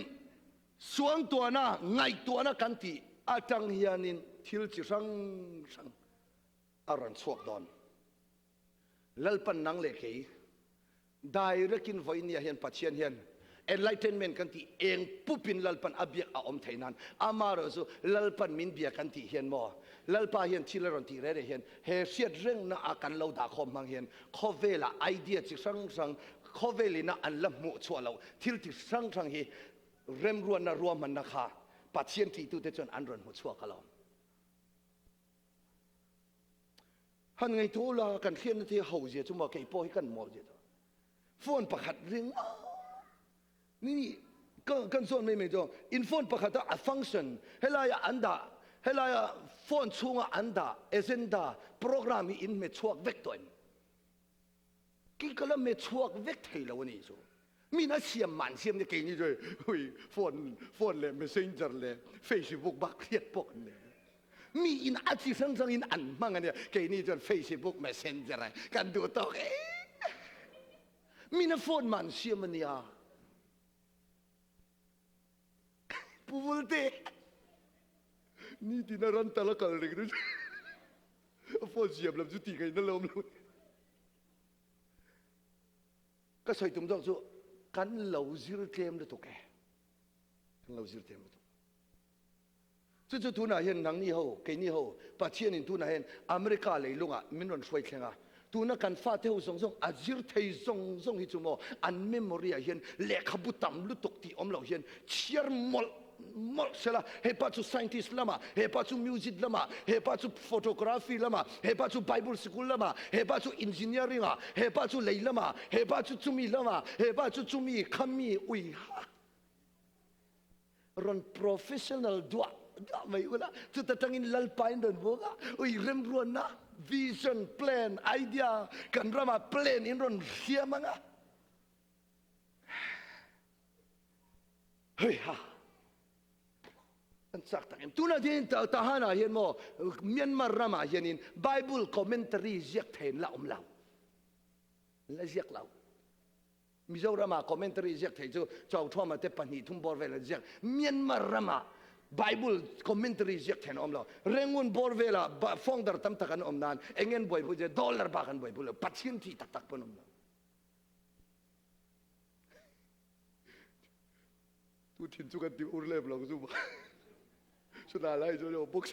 สวงตัวน่ะไงตัวน่ะกันที่อาจังเฮียนินทิลจิสังอารันสวกดอนลัลปันนังเล็กได้เรื่องกินไว้เนี่ยเห็นปัจเจียนเห็น enlightenment กันที่เองปุ๊บเป็นลัลปันอเบียกอาอมไทยนั้นอามาร์สุลัลปันมินเบียกันที่เห็นมั้ลัลปาเห็นที่ละรอนที่เร่เห็นเฮเสียเรื่องน่ะอาการเราด่าคอมมังเห็นข้อเวลาไอเดียจิสังข้อเวลิน่ะอันละมุชัวเราทิลจิสังเฮเริ่มรวนน่ะรวมมันนะคะปัจเจียนที่ตัวเด็จจนอันรอนมุชัวกันแล้วฮันไงตัวละกันเขียนที่เขาเสียจุ่มว่าเกี่ยปอยกันหมดเสียฟอนประคัดเรื่องนี่กันส่วนไม่จงอินฟอนประคัดตัวฟังก์ชันเฮลายอันดาเฮลายฟอนช่วงอันดาเอเซนดาโปรแกรมอินเมชวกเวกตัวกี่ก็แล้วเมชวกเวกไทยแล้ววันนี้จูมีน่าเสียมมันเสียมเนี่ยเก่งนี่เลยหุยฟอนเลยเมสเซนเจอร์เลยเฟซบุ๊กบักเรียดปกเนี่ยมีอินอาชีพสังอินอันมั่งอันเนี่ยเก่งนี่จนเฟซบุ๊กเมสเซนเจอร์กันดูตัวมีน่าฟอนมันเสียมันเนี่ยปูลเตนี่ที่น่ารันตะละกันเลยนะฟอนเสียมลำจุดที่ไงนั่นลมเลยก็ใส่ตุ้มดอกจูกันเหลาซิลเทมเลยถูกแก่กันเหลาซิลเทมเลยถูกจู่ทุนอาเห็นหนังนี่เขาเกนี่เขาปัจเจียนทุนอาเห็นอเมริกาเลยลุงอ่ะมินวันช่วยแข่งอ่ะทุนกันฟาเทวส่งอาจิรเทยส่งฮิจูโมอันเมมโมรีอาเห็นเล็กขบุตัมลุตกที่อมเหล่าเห็นเชียร์มอลเสละเฮปัจจุ scientist ละมาเฮปัจจุ music ละมาเฮปัจจุ photography ละมาเฮปัจจุ bible school ละมาเฮปัจจุ engineering อ่ะเฮปัจจุเลยละมาเฮปัจจุจุมีละมาเฮปัจจุจุมีขมีอุยฮะรอน professional ดัวไม่รู้ละจุดตั้งอินลัลปายนั่นบอกอ่ะอุยเริ่มรวนนะ vision plan idea กันรามา plan อินรอนเสียมั้งอ่ะเฮ้ยฮะอันสักตั้งตุนอาเห็นทหารเห็นมั้งเมียนมารามาเห็นอิน Bible commentary เรียกเห็นละเราละเรียกเรามิจฉารามา commentary เรียกเห็นจู่เจ้าทั่วมาเตปันหิทุ่มบอร์เวลเรียกเมียนมารามา Bible commentary เรียกเห็นเราเร่งวนบอร์เวลาฟองดาร์ตั้มตะกันนานเองเงินบ่อยพูดจะดอลลาร์บากันบ่อยพูดเลยปัจจัยที่ตักปนเราทุกทิ้งจุกันที่อุรเล็บเราก็สู้สุดาไล่จนเราบุก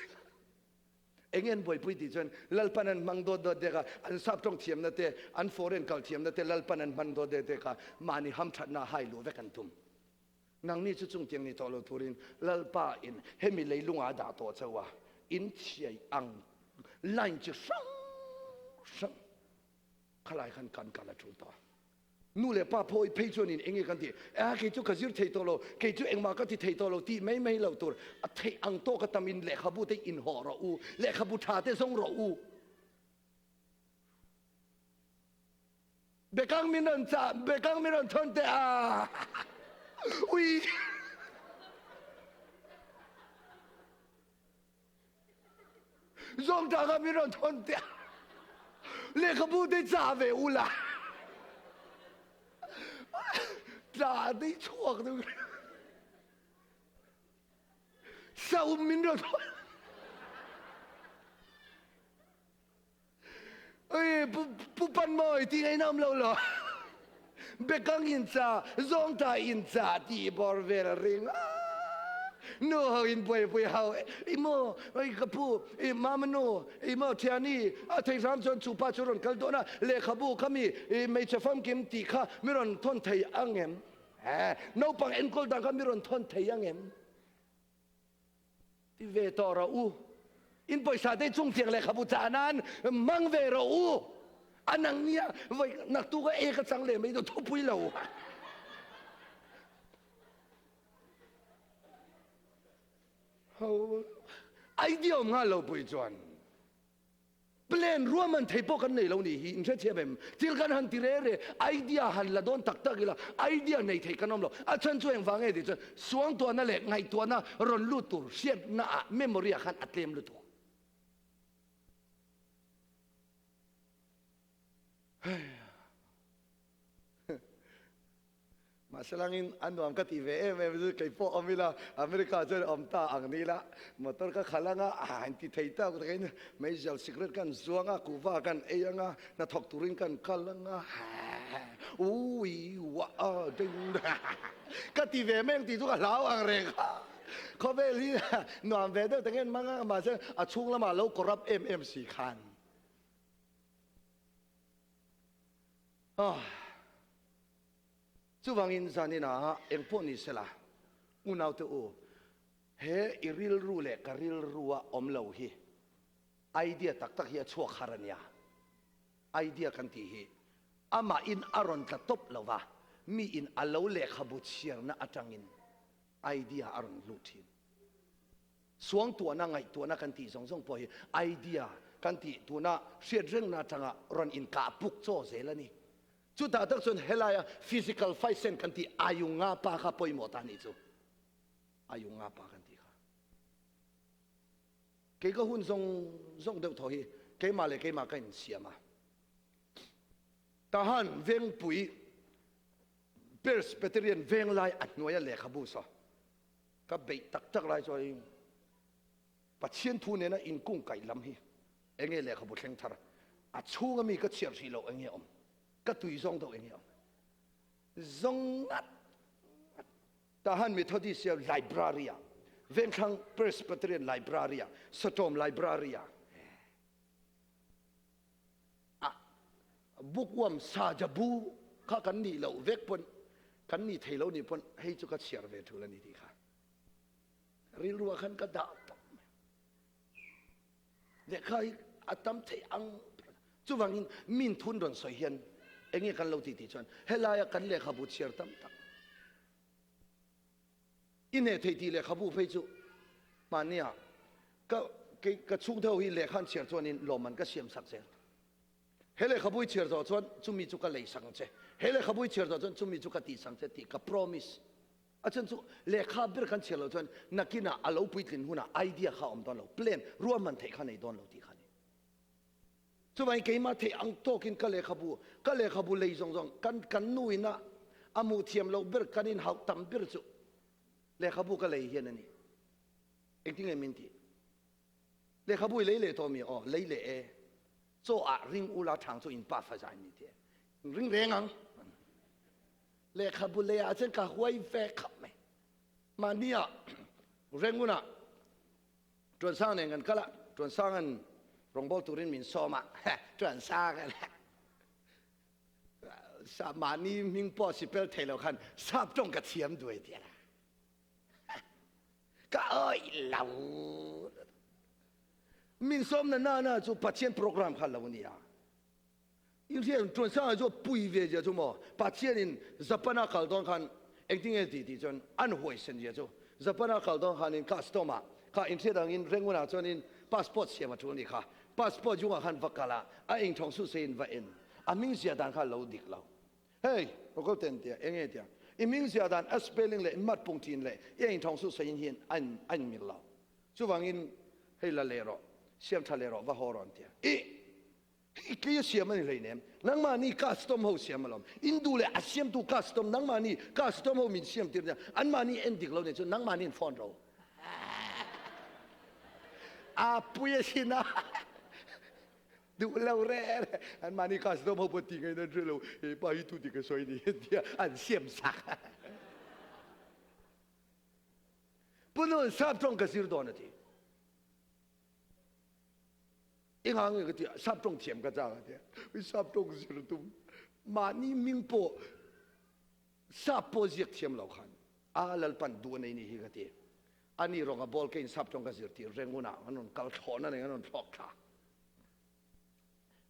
เองเงินบ่อยพูดที่จนลัลปนันมังโดดเด็กอันซับตรงเทียมนั่นเตอันฟอเรนเกาเทียมนั่นเตลัลปนันมังโดดเด็กมานี่ห้ามชัดน่าให้รู้ไว้กันทุ่มนางนี่จะจงเตียงนี่ตลอดทุรินลัลปาอินเฮมิเลยลุงอาดาตัวเจ้าว่าอินเชียอังไล่จะสังขลายขันกันกันละจุดต่อนู่นเลยป้าพ่อเพย์ชนินเองกันที่เกี่ยวกับจิตเทโตโลเกี่ยวเองมาก็ที่เทโตโลที่ไม่เราตัวเทอังโตก็ตามินเล็กขบุตอินหอเราเล็กขบุธาเตส่งเราเบกังมินนจ่าเบกังมินนทนเตอาอุ้ยจงตากมินนทนเตอาเล็กขบุตจ่าเวอุลาจ่าได้ช่วงนึงสาวมินเราเอ้ยผู้ปันมอยที่ไงน้ำเราเหรอเบกังอินจ่าจงตาอินจ่าที่บอร์เวลริงโน่อินป่วยเฮาไอ้โมไอ้กระพูไอ้มามันโนไอ้โมเทียนี่ไทยรามจนสุภาชนกัลโดนะเลขบูขมีไม่จะฟังกิมตีข้ามิรอนทนไทยอังเอ็มโนปังเอ็นกอลดังก็มิรอนทนไทยอังเอ็มที่เวทอราอูอินป่วยสาได้จุงเทียงเลขบูจานั้นมังเวราอูอันนั้นเนี่ยไว้นักตัวก็เอกสังเลไม่ต้องทุบปุยเราเขา idea nga lo pui chuan plan roman thei po kan nei lo ni hi in the thebem til kan han ti re idea han la don tak tak ila idea nei thei kanom lo a chan chueng wange di chuan suangtuahna le ngaihtuahna ron lu tur siat na a memory khan atlem lu tu masalangin anuam ka ti ve em kai po omila america chen omta angnila motor ka khalanga anti theita ko kain mai jal secret kan zuanga kuwa kan eyanga na thok turin kan kalanga ui wa ding ka ti ve meng ti tu ka lao ang re ko ve li nuam ve de tengen manga ma se a chung lama lo corrupt mmc khan chu wangin zanina engpo ni sela unau te u he iril ru le karil ruwa omlo hi idea tak tak hi chuak harania idea kan ti hi ama in aron ka top lova mi in alo le khabut siar na atangin idea aron lutin suangtuahna ngaihtuahna kan ti song po hi idea kan ti tuna siat reng na tanga ron in ka puk cho zelani chu ta tak chun helaya physical fight sen kan ti ayunga pa kha poimo ta ni chu ayunga pa kan ti kha ke ko hun zong deu tho hi ke ma le ke ma kan siama ta han veng pui presbyterian veng lai at noya le khabu so ka be tak tak lai choi pathian thu ne na in kung kai lam hi enge le khabu thleng thar a chunga mi ka chiar thi lo enge om ka tui zong do enge om zong at ta han methodist library veng khang presbyterian library satom library bookworm sa jabu kha kan ni lo vek pon kan ni thelo ni pon hei chu ka chiar ve thula ni ti kha ril ruwa khan ka da le khai atam thei ang chu wangin min thun ron soi hian enge kan lo ti ti chuan helaya kan le khabu chiar tam tak ine thei ti le khabu phei chu mania ka chung thau hi le khan chiar chuan in loman ka siam sak che hele khabui chiar zo chuan chumi chu ka lei sang che hele khabui chiar zo chuan chumi chu ka ti sang che ti ka promise achan chu le kha bir kan chiar lo chuan nakina alo puitlin huna idea kha om don lo plan ruam man thei khan ei don lo ti khan chu bai ke ma thei ang tokin ka le khabu lei zong zong kan nuina amu thiam lo bir kanin hau tam bir chu le khabu ka lei hian ani ekting emin ti le khabu lei le to mi o lei le e zo a ring ula thang zo in pa fa zai ni tie ring reng ang le khabu le a chen ka huai fe khap me mania renguna tuan sang ne ngan kala tuan sang an rongbol turin min soma tuan sang an sa mani ming po sipel thelo khan sap tong ka thiam duai dia ka oi lau min som na chu pathian program khan lo ni ya in hian tuan sang zo pui ve ja chu mo pathian in zapana khaldon khan acting as ti chon an hoi sen ja chu zapana khaldon khan in customer ka in se dang in renguna chon in passport siama thu ni kha passport junga khan vakala a ing thong su sein va in a ming sia dan kha lo dik lo hey ko ten tia enge tia i ming sia dan a spelling le mat pung tin le ing thong su sein hian an mi lo chu wangin hei la le ro siam thale ro va horon tia ke siam ani le nem nang ma ni custom ho siam malom indu le asiam tu custom nang ma ni custom ho min siam tir an ma ni endik lo ne chu nang ma ni phone ro a puya sina du lo re an ma ni custom ho poti ngai na lo e pa hi tu ti ke soi ni dia an siam sa puno sap tong ka sir don ati ing hang ke ti sap tong thiam ka cha de wi sap tong sir tum ma ni ming po sap po jiak thiam lo khan a lal pan du nei ni hi ka ti ani ronga bol ke in sap tong ka sir ti renguna anon kal thona ne anon thok tha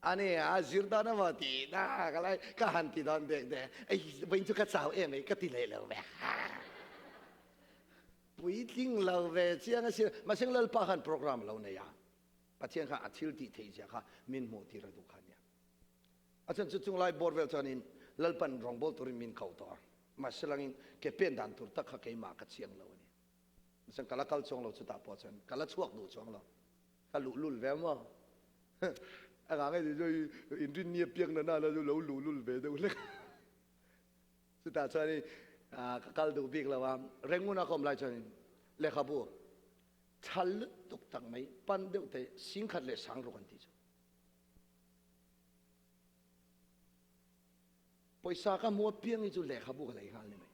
ani a zir da na ma ti na ka lai ka han ti don de ai wen chu ka chao em ai ka ti le lo me ปุยทิ้งเราเวเชียงเสียมาเสียงเราปะหันโปรแกรมเราเนี่ยประเทศข้าอาทิตย์ที่เทียค่ะมินโมที่ระดุขันเนี่ยอาจารย์จุดจงไล่บอร์เวลจานินลลปันรองบอลตุริมินเขาต่อมาเสลังเก็บเป็นดันตุรตักข้าเกี่ยมากัดเสียงเราเนี่ยสังกัลกัลจงเราสุดตาปอชันกัลชวกดูจงเรากัลลุลเวมั้งอะไรเงี้ยจะอินทรีเนียเปียงนั่นน่ะเราลุลเวดูเลยสุดท้ายชันนี่กัลดูบิกแล้วว่าเร่งมุนักคมไล่ชันนี่เลขาบัวชัลตุกตังไม่ปันเดียวแต่สิงขัดเลสังรุกันที่สุดปอยสักมัวเปียงนี่จุเลขาบัวอะไรกันเลยไหม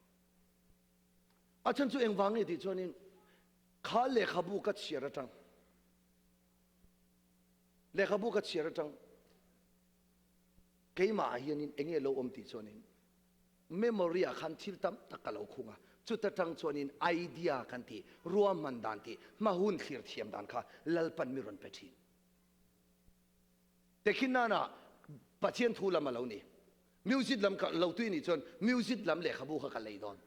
อาจารย์จู่เองวางนี่ที่ชันนี่ข้าเลขาบัวกัดเชียร์จังเลขาบัวกัดเชียร์จังเกี่ยมาเฮียนินเองเราอมที่ชันนี่เมมโมรีขันทิลตัมตะกะเลาคุงะจุดตั้งชวนินไอเดียกันที่รวมมันดันที่มาหุ่นขีดเทียมดันค่ะลลปันมิรุนเปชินแต่ขินนานะปัจเจียนทูลมาเหล่านี้มิวสิกลำกับเหล่าตัวนี้จนมิวสิกลำเล็กขบูเขากันเลยดอน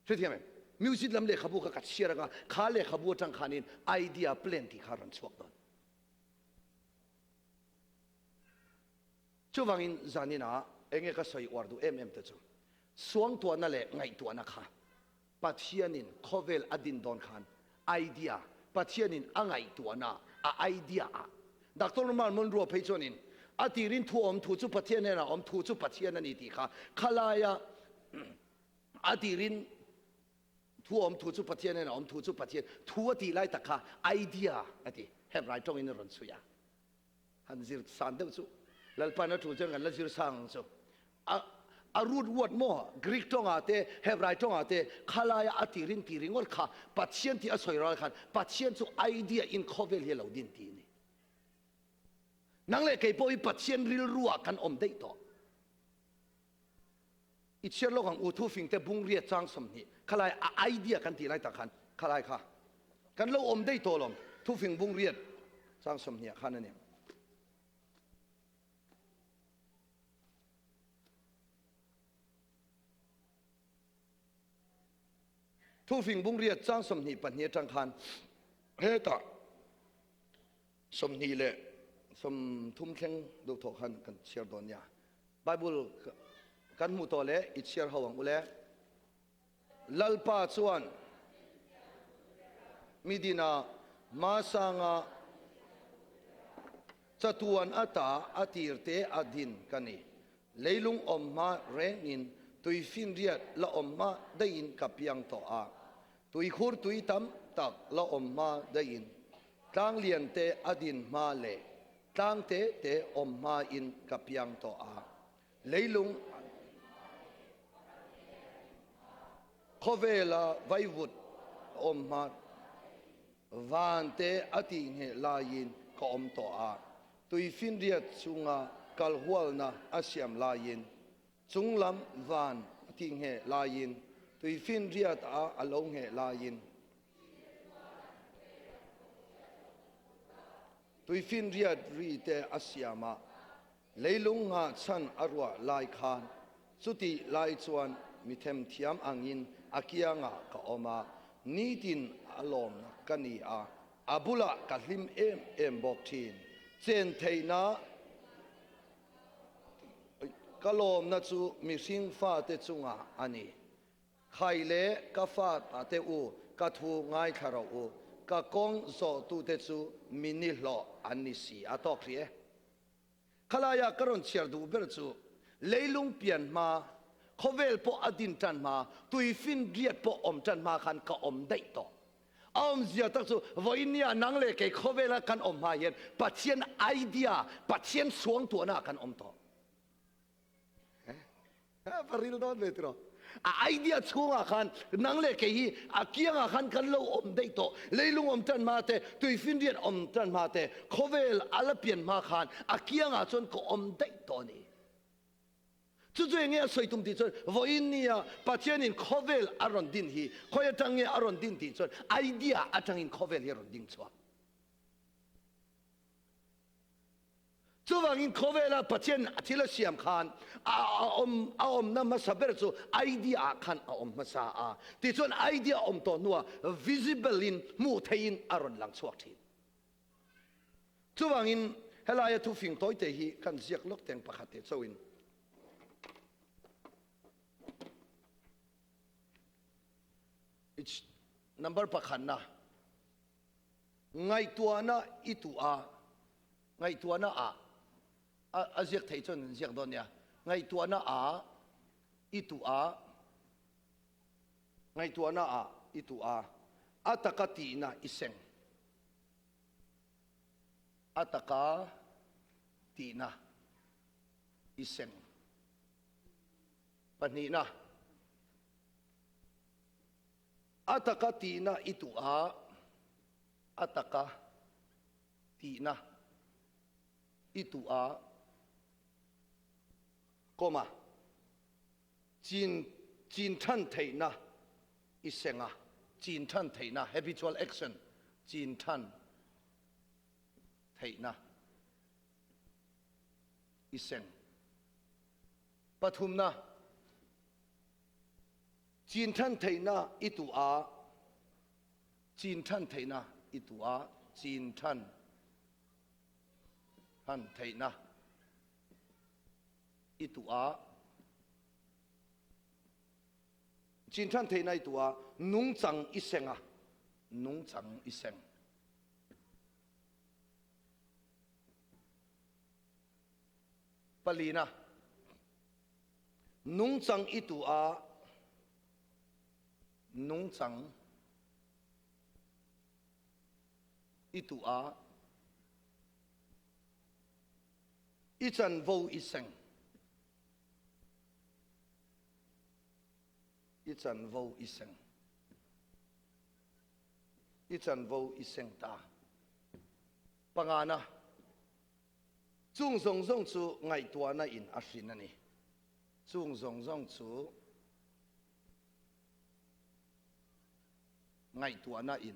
ใช่ไหมมิวสิกลำเล็กขบูเขากัดเชียร์กันข้าเล็กขบูจังขานินไอเดียเปลี่ยนที่ขารันสวกดอนช่วงนี้จานินะเองก็ใส่วอร์ดูเอ็มตัวจูสวงตัวนั่นแหละไงตัวนักค่ะปัจเจียนินโคเวลอดินดอนขันไอเดียปัจเจียนินไงตัวน่ะไอเดียดักตัวมันมันรัวไปจนินอาทิรินทูอมทูจุปัจเจียนเนี่ยนะอมทูจุปัจเจียนนี่ดีค่ะขลายอาทิรินทูอมทูจุปัจเจียนเนี่ยนะอมทูจุปัจเจียนทูอาทิไล่ตะค่ะไอเดียอาทิเฮบไรตรงอินรันสุยาฮันซิร์สันเดสุแล้วปานทูจังกันแล้วซิร์สังสุอารูดวดมั่วกรีกตรงอาเตเฮบไรตรงอาเตขลายอาทิรินทีริงว่าค่ะปัจเจียนที่อาศัยเราค่ะปัจเจียนสุไอเดียอินโคเวลเฮลาดินทีนี่นั่งเล่เกี่ยวกับปัจเจียนริลรัวกันอมได้ต่ออิเชลโลกังอุทุฟิงเตบุงเรียจังสมนี้ขลายไอเดียกันที่ไรตะขันขลายค่ะกันเราอมได้ต่อลมทุฟิงบุงเรียจังสมนี้ขันนั่นเองทุฟิงบุงเรียจังสมนี้ปัญญาจังขันเฮตาสมนี้เลยสมทุ่มแข็งดูถกันกันเชียร์ดอนยาไบเบิลกันมุตโตเลอิเชียร์หวังอุเลลัลปาชวนมิดินามาสังาจตุวันอัตตาอติรเตอดินกันนี่เลลุงอมมาเรงินตุยฟินเรียดละอมมาได้ยินกับยังต่ออาตุยขุรตุยตั้มตักละอมมาได้ยินตั้งเลียนเตอดินมาเลตั้งเตอมมาอินกับยังต่ออาเลยลุงขเวลาไววุดอมมาวานเตอติงเฮลายินก็อมต่ออาตุยฟินเรียดสุงากัลหัวนะอาเซียมลายินจุงลำวานติงเฮลายินตุยฟินเรียดอาลงเฮลายินตุยฟินเรียดรีเตอาเซียมาเลยลุงหาชันอรัวลายคานสุติลายชวนมิเทมเทียมอังอินอากิยังะกะอมานีดินอลอมกันนีอาบุละกัลิมเอ็มบอกทีนเจนเทนะกะลอมนัจูมิสิงฟ้าเตจุงะอันนี้ไข่เละกะฟ้าเตอูกะทูง่ายคาราอูกะกงโซตูเตจูมินิลออันนี้สีอาตอกเรียขลายากรอนเชียร์ดูเบรจูเลยลุงเปลี่ยนมาขเวลพออดินจันมาตุยฟินเรียดพออมจันมาขันก็อมได้ต่ออมเสียตั้งสู้วันนี้นังเล็กขเวลกันอมมาเย็นปัจเจียนไอเดียปัจเจียนสวงตัวน่ากันอมต่อปริลดอนเลยทีเดียวไอเดียช่วงขันนังเล็กฮีอาเกียงขันกันเราอมได้ต่อเลยลุงอมจันมาเตตุยฟินเรียดอมจันมาเตขเวลอะไรเปลี่ยนมาขันอาเกียงจนก็อมได้ต่อนี่จุดเงี้ยสวยตุ้มที่สุดวันนี้ปัจจัยนี้ขเวลอารมณ์ดินฮีขอยตั้งเงี้ยอารมณ์ดินที่สุดไอเดียอาจารย์ขเวลอารมณ์ดินชัวจ chuwangin khowela pathian athila siam khan a om na ma saber chu idea khan a om ma sa a ti chon idea om to nuwa visible in mu thein aron lang chuak thi chuwangin helaya thu fing toy te hi kan ziak lok teng pakhat te chawin it's number pakhan na Ngaihtuahna itu a Ngaihtuahna a ziak thei chon ziak don ya Ngaihtuahna a itu a Ngaihtuahna a itu a atakati na iseng ataka tina iseng panina ataka tina itu a ataka tina itu a koma jin than thei na isenga jin than thei na habitual action jin than thei na iseng pathum na jin than thei na itu a jin than thei na itu a jin than thei na itu a jin than thei na itu a nung chang iseng a nung chang iseng palina nung chang itu a nung chang itu a ichan vo iseng ichan vo iseng ichan vo iseng ta pangana chung zong zong chu Ngaihtuahna in a hrin ani chung zong zong chu Ngaihtuahna in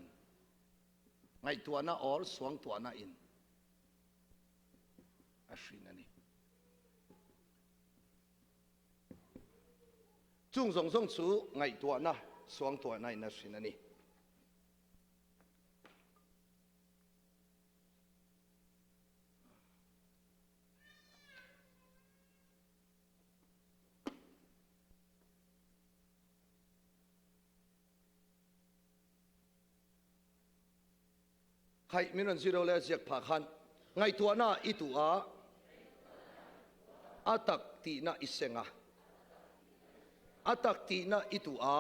Ngaihtuahna or suangtuahna in a hrin ani chung zong zong chu Ngaihtuahna suangtuahna in a hrin ani hai minon zero le ziak phakhan Ngaihtuahna itu a atak ti na isenga atak ti na itu a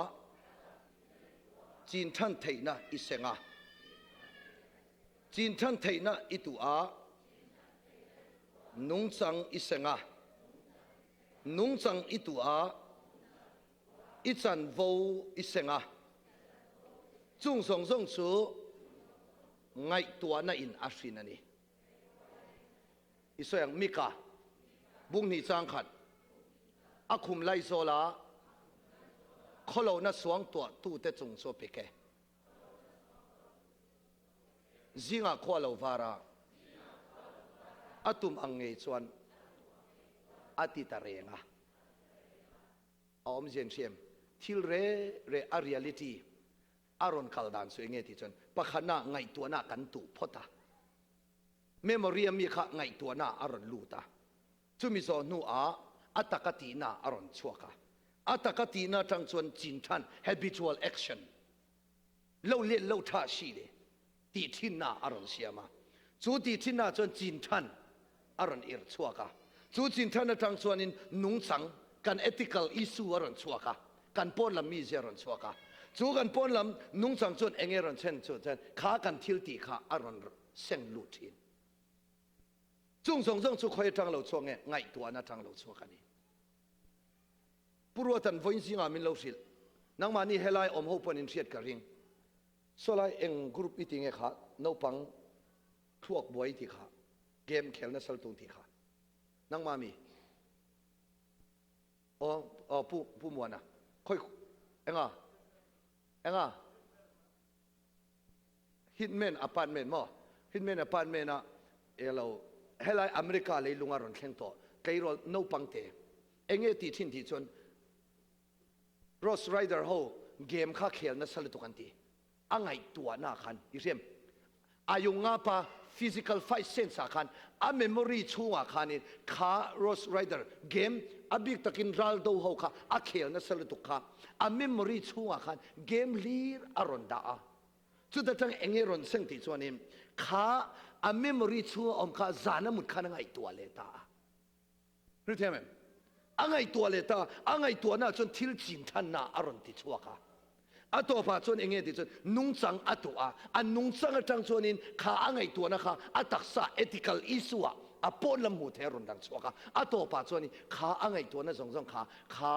jin than thei na isenga jin than thei na itu a nung chang isenga nung chang itu a ichan vo isenga chung song song chu Ngaihtuahna in a hrin ani isoyang mika bung ni chang khat akhum lai zola kholo na suang tua tu te chung so peke zinga khwalo vara atum angei chuan ati tarenga om jen siam thil re a reality aron kaldan su nge ti chon pakhana Ngaihtuahna kan tu phota memory mi kha Ngaihtuahna aron luta chumi zo nu a atakati na aron chuaka atakati na tang chuan jin than habitual action lo le lo tha shi le ti thin na aron siama chu ti thin na chuan jin than aron ir chuaka chu jin than na tang chuan in nung chang kan ethical issue aron chuaka kan pon lam mi je aron chuaka chu kan pon lam nung chang chuan engeron chen chu chen kha kan thil ti kha aron seng lu thin chung song song chu khoi tang lo chuange Ngaihtuahna tang lo chuakani purwatan voin singa min lo sil nangmani helai om ho pon in riat ka ring solai eng group meeting e kha no pang thuak boi ti kha game khelna sal tung ti kha nangmami o pu muana khoi enga hitman apartment mo hitman apartment na elo เฮลัยอเมริกาเลยลุงอารอนเข่งโตไกรอลโนปังเตเองตีทิ้งที่จนรอสไรเดอร์โฮเกมข้าเขียนนั่นสลัดตุกันตีอังไงตัวหน้าคันอีเรียมอายุงาปา physical fight sense อาคันอา memory ชัวอาคันนี่ข้ารอสไรเดอร์เกมอาบิกตะกินรัลโดโฮค่ะอาเขียนนั่นสลัดตุกค่ะอา memory ชัวอาคันเกมลีร์อารอนดาจุดตั้งเองรอนเส้นที่ชวนนี้ข้าอา memory ชัวอมข้าจานมุดข้านังไงตัวเลตารู้ใช่ไหมอังไงตัวเลตาอังไงตัวน่าจนทิลจินทันน่าอารมณ์ติดชัวค่ะอัตัวพาจนเองติดจนนุ่งสังอัตัวอันนุ่งสังจังจนินข้าอังไงตัวนะคะอัตักษะ ethical issue อ่ะปนลำหูเทรุนดังชัวค่ะอัตัวพาจนนี่ข้าอังไงตัวน่าสงสารข้า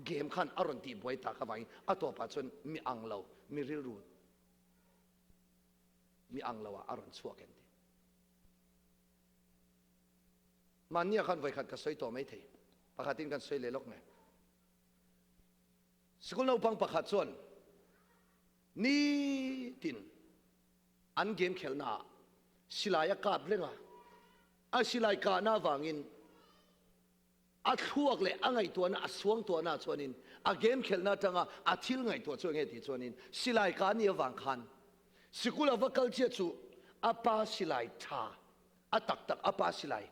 เกมขันอารมณ์ติดบ่อยตาข้าไปอัตัวพาจนมีอังเลามีริรูมีอังเลาอารมณ์ชัวกันทีมันเนี่ยขันไว้ขัดกับสวยตัวไม่ทีปากตินกันสวยเลยล็อกไงสกุลเราปังปากส่วนนี่ตินอันเกมเขลน่าสิลายกาบเลยงะอาสิลายกาหน้าวางินอัดทั่วเลยอันไงตัวน่ะสวงตัวน่ะส่วนนินอาเกมเขลน่าจังอาทิลไงตัวส่วนไงที่ส่วนนินสิลายกาเนี่ยวางคันสกุลเราวักลเจ้าจูอาปาสิลายท่าอาตักอาปาสิลาย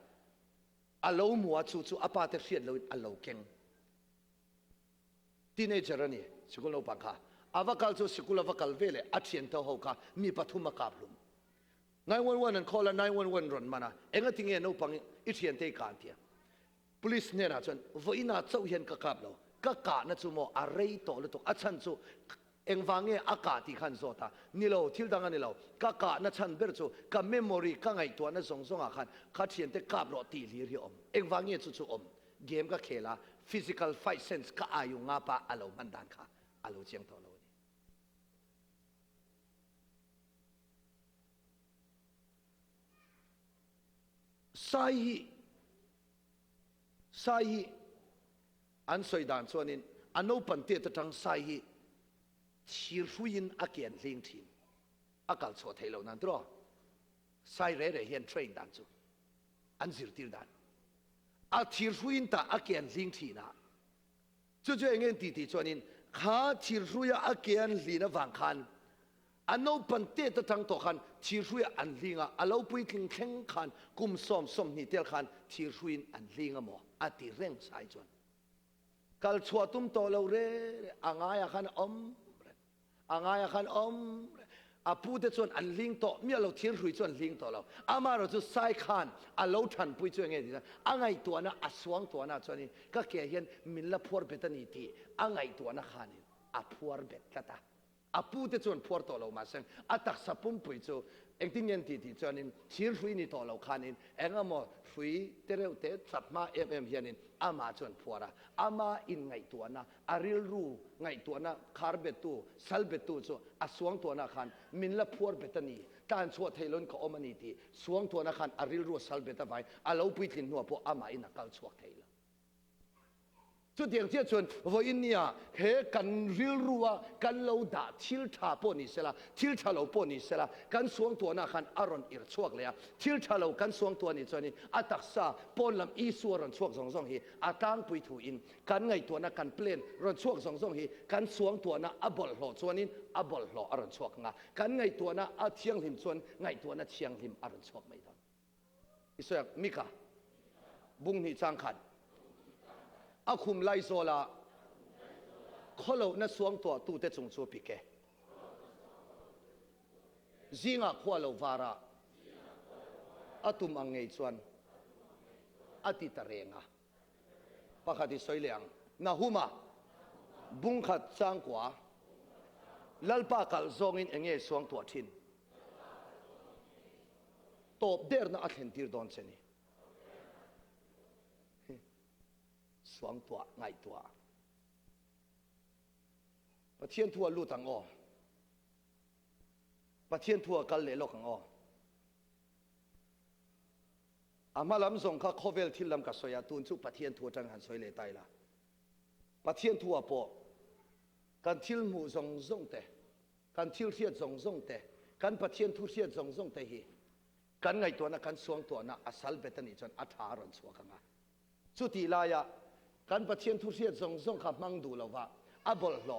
อาโลมัวจู่อาปาเตเฟียนเราอาโลเก่งทีนี้เจอร์นี่สกุลเราปังค่ะอาวกัลจู่สกุลอาวกัลเวลอาเชียนเท่าเขาค่ะมีปฐุมกาบลุม911นั่น call 911รอนมานะเอ็งก็ทิ้งเงินเอาปังอีเชียนเตะการเทีย police เนี่ยนะจนวันน่าเจ้าเห็นกะกาบเรากะกานะจู่โมอะไรต่อเลยต่ออาชันจู่เอ็งฟังเงี้ยอากาศที่ขันโซตานี่เราทิลดังนี่เรากะกานะชันเบอร์จู่กะ memory กะไงตัวนั้นส่งอาคันขัดเชียนเตะกาบเราตีลีรีอมเอ็งฟังเงี้ยจู่อมเกมก็เคล่า physical fight sense ก็อายุงาปะอาเรามันดันค่ะอาเราเชียงตัวเราใส่อันสวยด่านส่วนนี้อันโนปันเตตทั้งใส่ชีรุยินอาเกียนลิงทินอากาศสดให้เรานั่นตัวใส่เร่เห็นเทรนด่านจู่อันสิร์ติลด่านอาชีรุยินตาอาเกียนลิงทินะจู่เงี้ยตีส่วนนี้ข้าชีรุยอาเกียนลินวังคันอันโนปันเตตทั้งตัวคันชีรุยอันลิงอ่ะอาเราไปถึงแข่งขันกุมส้มนี่เตลคันชีรุยอันลิงอ่ะหมออาติเร่งสายจวนกัลชัวตุ้มโตเราเร่อ่างายคันอ่างายคันอาพูดจวนอันลิงโตมีเราชีรุยจวนลิงโตเราอามาเราจะสายคันอาเราทันพูดจวนไงดีนะอ่างายตัวน่ะอาสวงตัวน่ะจวนนี้ก็แค่เห็นมิลละพัวเบตนี่ทีอ่างายตัวน่ะคันนี้อาพัวเบตกะตาอาพูดจวนพัวตัวเรามาเซงอาตักสับปุ่มปุยจูเอ็งที่เงินตีจวนนี้ชีรุยนี่ตัวเราคันนี้เอ็งอ่ะมอฟรีเตเรวเตสับมาเอ็มเฮียนินอามาจวนพัวระอามาอินไงตัวน่ะอาริลรูไงตัวน่ะคาร์เบตูซัลเบตูจูอาสวงตัวน่ะคันมินละพัวเบตนี่การชัวเทลนก็อมานีตีสวงตัวน่ะคันอาริลรูซัลเบตไปอาเราพิจินหัวพออามาอินักกัลชัวเทลจุดเดียงที่ชวนวันนี้เฮกันริลรัวกันเราด่าทิลทาปนิเสละทิลทาเราปนิเสละกันสวงตัวน่ะคันอารอนอิรชวกเลยทิลทาเรากันสวงตัวนี่ชวนนี่อัตักษาปนลำอีสัวรอนชวกสองฮีอาตังปุยถูอินกันไงตัวน่ะกันเปลี่ยนรอนชวกสองฮีกันสวงตัวน่ะอบอลหล่อชวนนี่อบอลหล่ออารอนชวกงากันไงตัวน่ะอาเทียงหิมชวนไงตัวน่ะเทียงหิมอารอนชวกไม่ได้อิสระมิกาบุ้งนี่จังขันอาคุมไลโซลาคนเราเนี่ยสวงตัวตู้เตจงชัวปิเกจิงอ่ะขวาเราวาระอาตุมังเงยชวนอาติตะเรงอ่ะปากติสวยเลียงนาหุมาบุ้งขัดจางกว่าลัลปากลซองอินเงยสวงตัวทินตบเดอร์น่ะอัดเห็นทีร์ดอนเซนีสวงตัวไงตัวประเทศทั่วลู่ตังอ้อประเทศทั่วกันเลยลกังอ้ออามาลำส่งข้าโคเวลที่ลำกับสอยตุนสุประเทศทั่วจังหันสวยเลยตายละประเทศทั่วปอการทิลหมู่ส่งเตะการทิลเทียดส่งเตะการประเทศทุเทียดส่งเตะฮี กันไงตัวนะกันสวงตัวนะอาศัลเบตันนี่จนอัฐารอนสัวกันมาสุดที่ลายะกันปะเทียนทุเรียนส่งขับมังดูเราว่าอับลโล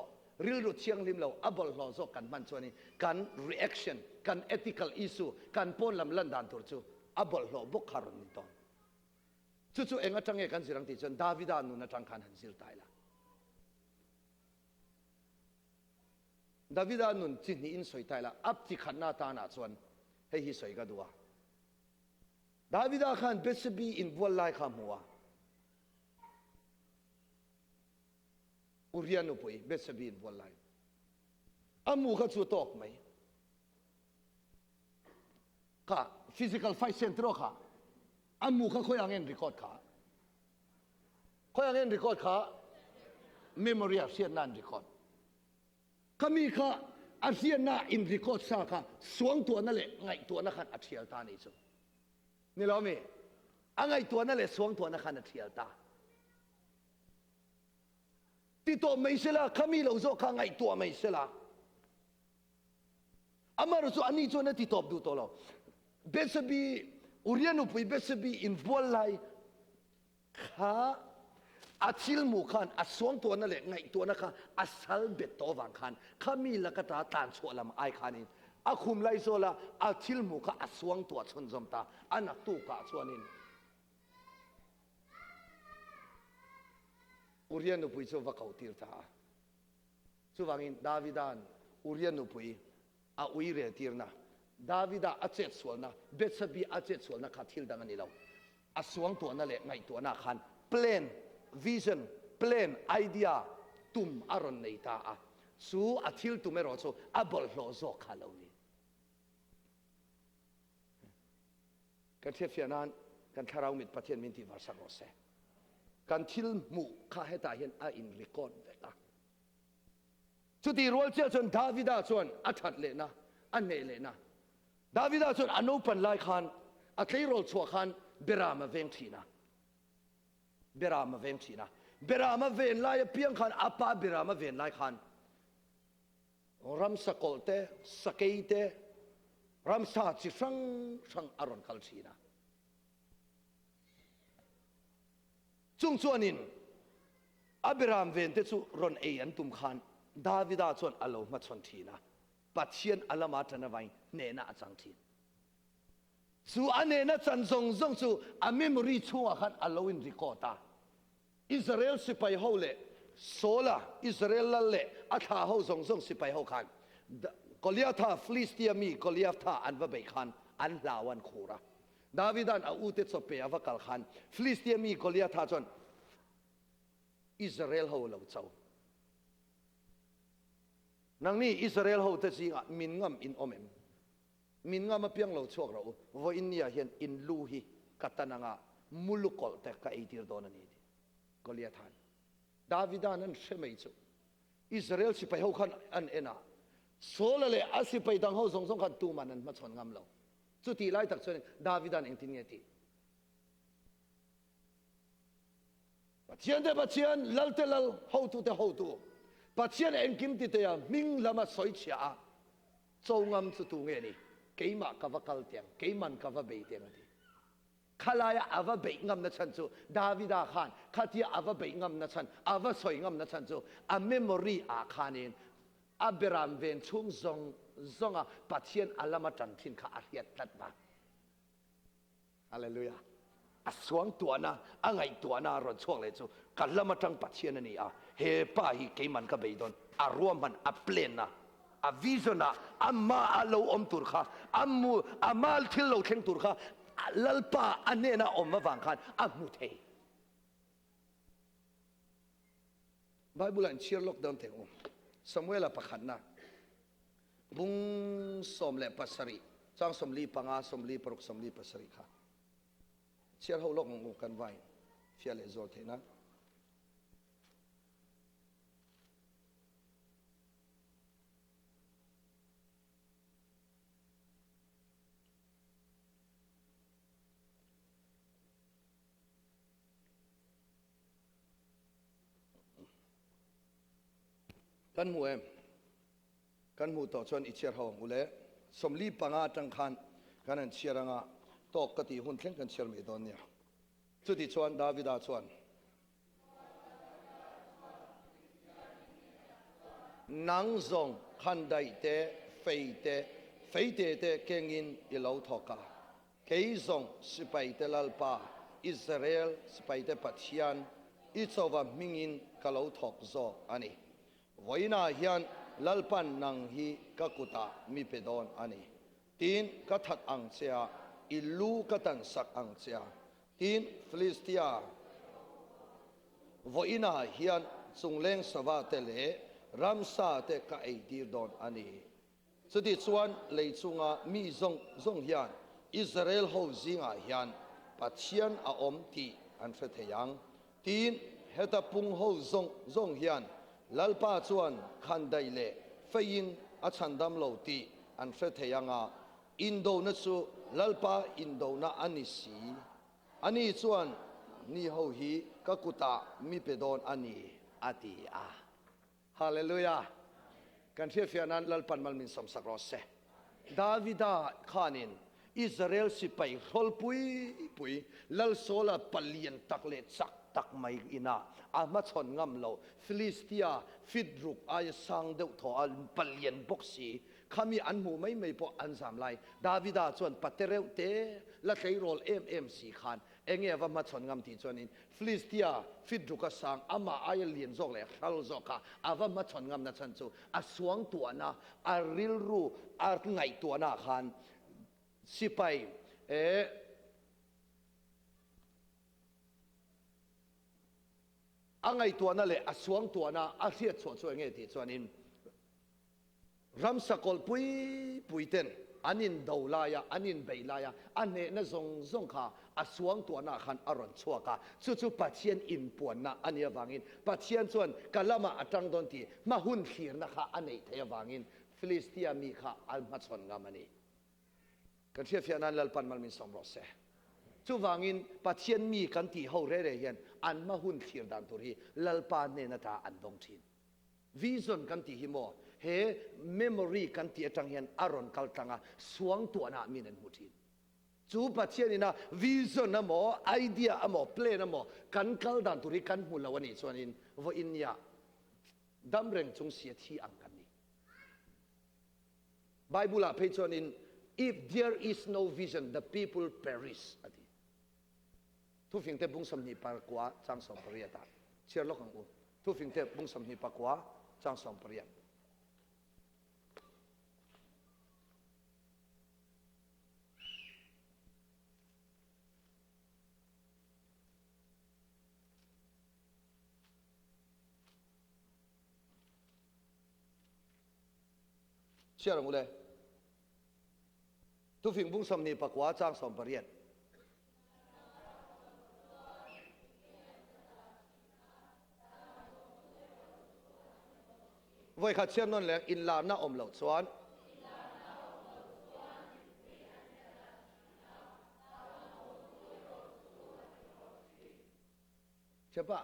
ริลรุดเชียงลิมเราอับลโลโซกันมันชวนี้กัน reaction กัน ethical issue กันปนลำลันดานตัวจูอับลโลบุกคารนิตอนจู่ๆเองก็จังเอกันสิรังติจนดาวิดานุนจังขันหันสิลตายละดาวิดานุนจิตนี้อินสวยตายละอับที่ขันหน้าตาหน้าชวนให้ฮิสวยก็ดูว่าดาวิดาขันเบสบีอินวัลไลข้ามัวอุริยานุปุยเบสบีอินวัลไลอามูเขาจู่ตอกไหมค่ะ physical fight center ค่ะอามูเขาค่อยอ่างเงินรีคอร์ดค่ะค่อยอ่างเงินรีคอร์ดค่ะ memory อาเซียนนั่นรีคอร์ดขามีค่ะอาเซียนน่าอินรีคอร์ดซาค่ะสวงตัวนั่นแหละไงตัวนั่นขันอัจฉริยะตานี่จ้ะนี่เราไม่ไงตัวนั่นแหละสวงตัวนั่นขันอัจฉริยะตาที่ตัวไม่ใช่ละขามีเราโซ่ข้างไงตัวไม่ใช่ละอามาเราโซ่อันนี้ตัวนั่นที่ตอบดูตัวเราเบสบีอุริยานุปุยเบสบีอินวัลไลข้าอาชิลมูขันอาสวงตัวนั่นแหละไงตัวนั่นค่ะอาศัลเบ็ดตัววังขันขามีละกตาตานชัวลำไอขันินอาคุมไลโซละอาชิลมูข้าอาสวงตัวชนจมตาอันนักตู้กาชวนินอุริยานุปุยโซวะเขาตีร์ตาสุวังอินดาวิดานอุริยานุปุยอาอุยเรตีร์นะดาวิดาอาเจ็ดส่วนนะเบสบีอาเจ็ดส่วนนะขัดทิลดังนี้เราอาสวงตัวนั่นแหละไงตัวนั่นขัน plan vision plan idea ตุ่มอารมณ์ในตาสู้อาทิลตุ่มเอรอโซอับลโลโซขาเลวนี้กันเทียบเทียนั้นกันทาราวมิดประเทศมินทิวาร์สังโอเซกันทิลมูข้าให้ตาเห็นอินรีคอร์ดเวลาจุดที่รัวเจ้าจนดาวิดาจนอัฐัดเลนะอันเนเลนะดาวิดาจนอนุปันไลขันอัคลีโรลชัวขันเบรามเวงทีนะเบรามเวงทีนะเบรามเวนไลเพียงขันอาปาเบรามเวนไลขันรัมสกอลเตสเกยเตรัมซาจิช่างอารอนคัลชีนะจุงชวนินอับรามเวนเตสุรอนเอยันตุมขันดาวิดาชวนอัลลอฮ์มาชนทีนะปัจเจียนอัลลมาตนะไว้เนน่าจังทีสู่อันเนน่าจันทรงสู่อาเมมอรีชัวขันอัลลอฮ์อินริคอตาอิสราเอลสิไปฮาวเลโซลาอิสราเอลละเลอัฐาฮาวทรงสิไปฮาวขันกอลิอาธาฟลิสเตียมีกอลิอาธาอันวะเบขันอันลาวันคูระดาวิดานอาอุเตสเปียวะกัลขันฟลิสเตียมีกอลิอาธาจนอิสราเอลฮาวเลวเจ้านังนี้อิสราเอลเขาจะสิงมินงามอินอเมมมินงามมาเพียงเราชวกเราว่าอินเนียเห็นอินลูฮีกัตนังะมุลุกอลแต่ก็ไอติร์โดนนี่ก็เลียทานดาวิดานั้นเชื่อไหมจ๊ะอิสราเอลสิไปเขาขันอันเอ็นะโซลเลยอาสิไปดังเขาส่งขันตูมันนั้นมาชนงามเราจุดที่ไล่ตักชนดาวิดาเองที่นี่ที่ปัจเจียนเดปัจเจียนลัลเตลัลเขาตูเตเขาตูปัจเจียนเองกิมติเตียมิงลามาสอยเชียโจงามสุดตรงนี้เกี่ยมกับว่าคัลเตียงเกี่ยมันกับว่าเบยเตียงนี่ข้าลายอาว่าเบยงามนัชชันจูดาวิดาขานข้าที่อาว่าเบยงามนัชชันอาว่าสอยงามนัชชันจูอาเมมโมรีอาคานินอับรามเวนช่วงซงปัจเจียนอัลลมาจันทินข้าอาเฮียตัดมาฮาเลลูยาสวงตัวน่ะไงตัวน่ะรอนช่วงเลยจูกันละมาจังปัจเจียนนี่เฮป้าฮีเกี่ยมันกับเบยดอนรวมมันเพลนนะวิจนะมาเราตุรข้ามาที่เราเข่งตุรข้าลัลป้าอันนี้นะมาฟังกันมุเทไบเบิลอันเชื่อล็อกดาวน์เถอะสมัยละประคันนะบุ้งสมเล็ปัสริจังสมลีปังอาสมลีปรุกสมลีปัสริค่ะเชื่อเขาล็อกงกันไว้เฟียเลโซเทนะกันหมูต่อชนอิเชียร์หงอุเลสมลีปังอาจังคัน กันนั่นเชียร์งะตอกกติหุ่นเข่งกันเชียร์ไม่โดนเนี่ยจุดที่ชวนดาวิดาชวนนังซงขันได้เตะเฟยเตะเฟยเตะเตะเก่งอินอิลาวทอกาเกยซงสไปเตลัลปาอิสราเอลสไปเตปัทยันอิสวามิงอินกะลาวทอกโซอันนี้วันน่าเฮียนลัลปันนังฮีกักุตามีเปดอนอันนี้ทีนกัทัดอังเซียอิลูกัตันสักอังเซียทีนฟิลิสเตียวันน่าเฮียนสุงเลงสวาเตเลรัมซาเตกะไอดีดอนอันนี้สุดที่ส่วนเลยจุงามีซงเฮียนอิสราเอลเขาจิงาเฮียนปัจเจียนอาอมตีอันเฟตยังทีนเฮตาปุงเขาซงเฮียนลัลปาชวนขันได้เล่เฟยินอาชันดัมโลตีอันเฟตยังาอินโดนัสูลัลปาอินโดนาอันนี้สีอันนี้ชวนนี่เขาฮีกักุตามีเปดอนอันนี้อาติอาฮาเลลูยากันเทียฟิอานันลัลปันมัลมินสมสักรอเซดาวิดาขานินอิสราเอลสิไปฮอลปุยลัลโซลาปลียนตักเลสักตักไม่อินาอามาชนงำโลฟิลิสเตียฟิดรุกอายสังเดวทออัลปลียนบกซีขามีอันหูไม่พออันสามไลดาวิดาชวนปัตเตเรวเตและใช้โรลสีขานเองว่ามาชนงำที่ชวนนี้ฟิลิสเตียฟิดรุกสังอามาอายเลียนจอกเลยฮัลโซกาอาว่ามาชนงำนัชันจูอาสวงตัวนะอาริลรูอาไงตัวนะขานสิไปอังไงตัวนั่นเลยสวงตัวน่ะอาเสียดส่วนเงี้ยที่ส่วนนี้รำสกอลปุยเต้นอันนี้ดาวลายอันนี้เบลายอันนี้น่ะซงค่ะสวงตัวน่ะขันอรุณชัวกะจู่ปัจเจียนอินปวนน่ะอันนี้วางินปัจเจียนส่วนกะละมาอัตรังดนตีมาหุ่นขีร์นะคะอันนี้เทียวางินฟิลิสเตียมีค่ะอัลมาชนงามันนี่กันเชียฟิอานันลัลปันมัลมินสมรสเซจู่วางินปัจเจียนมีกันที่เขาเร่เฮียนอันมาหุ่นขีร์ดันตุรีลัลปันเนนตาอันดงทินวิสันกันที่หิโมเฮเมมโมรีกันที่จังเฮียนอารอนกัลตังาสวงตัวน่ะมีนันมุทินจู่ปัจเจียนน่ะวิสันน่ะโมไอเดียอ่ะโมเพลย์น่ะโมกันกัลดันตุรีกันมุลวันนี้ส่วนนี้ว่าอินยาดัมเรงจงเสียที่อังกันนี้ไบเบิลอ่ะเพจส่วนนี้ if there is no vision the people perish อดีทุกสิ่งที่บุ้งสำนีปากว่าจังสมปริยตาเชื่อโลกของอุทุกสิ่งที่บุ้งสำนีปากว่าจังสมปริยตเชื่อหรือไม่ทุกสิ่งบุ้งสำนีปากว่าจังสมปริยตไว้ขัดเชื่อมนั่นแหละอินลาหน้าอมเหล่าสวนใช่ปะ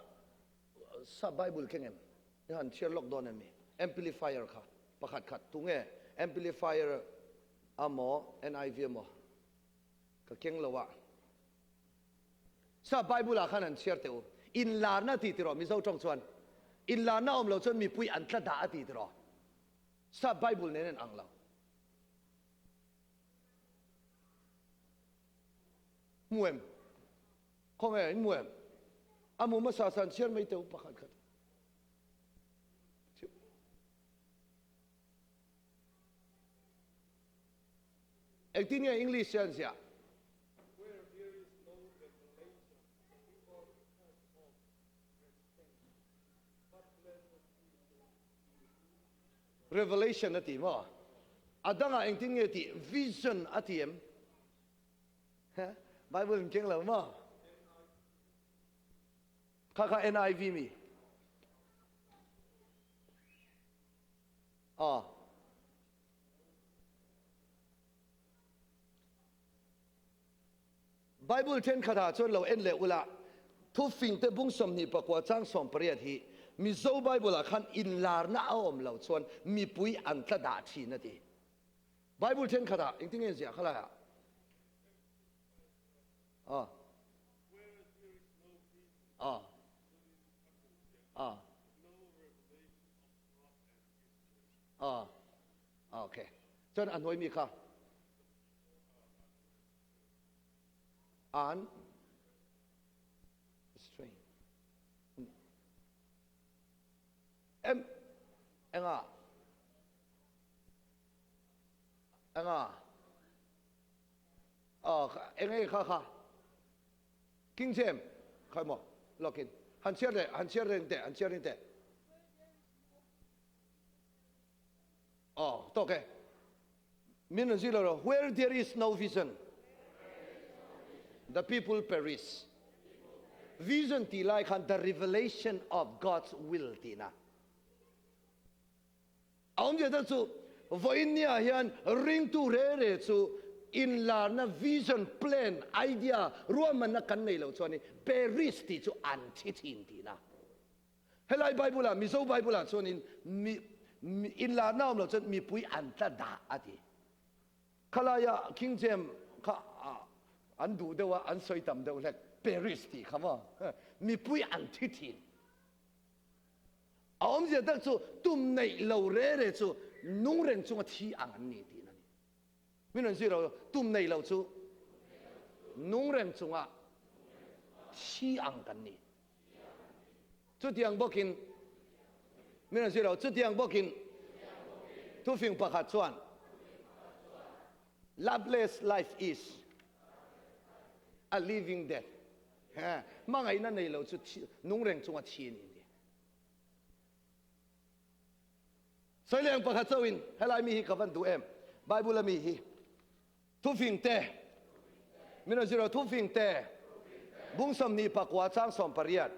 ซาไบเบิลแค่เงี้ยนี่หันเชื่อล็อกโดนมี amplifier ค่ะประคัดตุ้งเงี้ย amplifier อ่ะหมอ NIV หมอก็เก่งแล้ววะซาไบเบิลอ่ะขนาดเชื่อเต๋ออินลาหน้าที่ที่เรามีเจ้าจงชวนอินลาหน้าอมเราจนมีปุยอันตรดาอดีตรอซาไบเบิลเน้นอังเรามวยคงไงมวยอามุมาสาสันเชื่อไม่เท่าปากขัดเอ็กที่เนี่ยอังกฤษเชื่อเสียRevelation นั่นทีมั้งอาดังอ่ะเองที่เนี่ยที่ Vision อ่ะทีมฮะไบเบิลเก่งแล้วมั้งข้า NIV มีไบเบิลเช่นข้าจนเราเอ็นเลวละทุกสิ่งที่บุ้งสมนิปกว่าจ้างสมปริยัติมีโซ่ไบเบิลขันอินลาร์น่าอมเหล่าชนมีปุยอันตรดาชีนั่นทีไบเบิลเช่นข้าเองที่เงี้ยเสียข้าละ à à à à ok cho nên anh nói mi kha an strange em anh à anh à anh ấy kha kha kinh nghiệm khai mỏ login han chia reng te to ke min zilo where there is no vision the people perish vision ti lai khan the revelation of God's will ti na ông je ta chu voinia hian ring tu re chu in la na vision plan idea ruaman na kan nei lo chuani perish ti chu an thi thin ti na helai bible la mizo bible la chuanin mi in la na om lo chun mi pui an ta da ati khalaya king jem kha an du dewa an soi tam deu lek perish ti khama mi pui an thi thin ông je ta chu tum nei lo re chu nung reng chu thi ang an ni ti na ni min si lo tum nei lo chu nung reng chu nga thi ang kan ni chu tiang bokin min si lo chu tiang bokin tu phing pakhat chuan loveless life is a living death ha mangai na nei lo chu nung reng chu nga thi ni soi leng pakhat chawin helai mi hi kavan du em bible mi hi thu phing te min zero thu phing te bung sam ni pakwa chang som pariat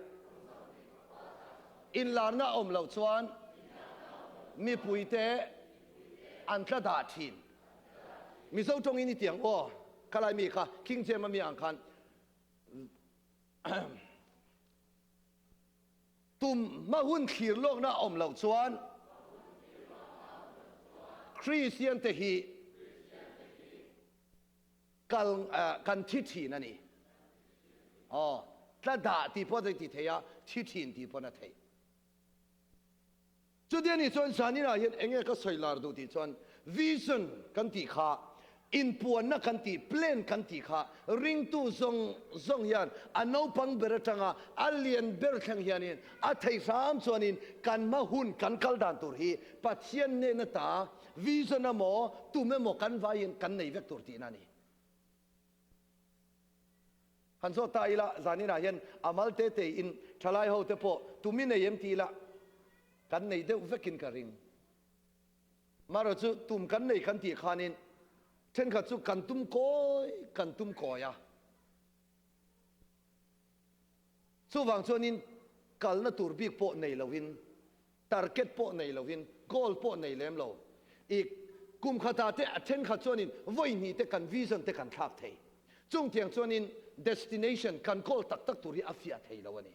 in la na om lo chuan mi pui te an tla da thin mi zo tong ini tiang o kalai mi kha king jem mi ang khan tum ma hun khir lok na om lo chuan Christian te hi kan thi thi na ni tla da ti po ti theya thi thin ti po na thei chu dia ni chon sani na yen enge ka soilar du ti chon vision kan ti kha in puan na kan ti plan kan ti kha ring tu zong yan ano pang beratanga alien ber thang hianin a thei sam chonin kan ma hun kan kal dan tur hi pathian ne na ta vision amo tu me mo kan vain kan nei vek tur ti na ni han so ta ila zani na hian amal te in thalai ho te po tu mi nei em ti la kan nei de vekin ka ring maro chu tum kan nei kan ti khanin chen kha chu kan tum koi ya chu wang chonin kal na tur bik po nei lovin target po nei lovin goal po nei lem lo ik kum khata te chen kha chonin voi ni te kan vision te kan thak thei chung tiang chonin destination kan goal tak tak turi afia thei lo ani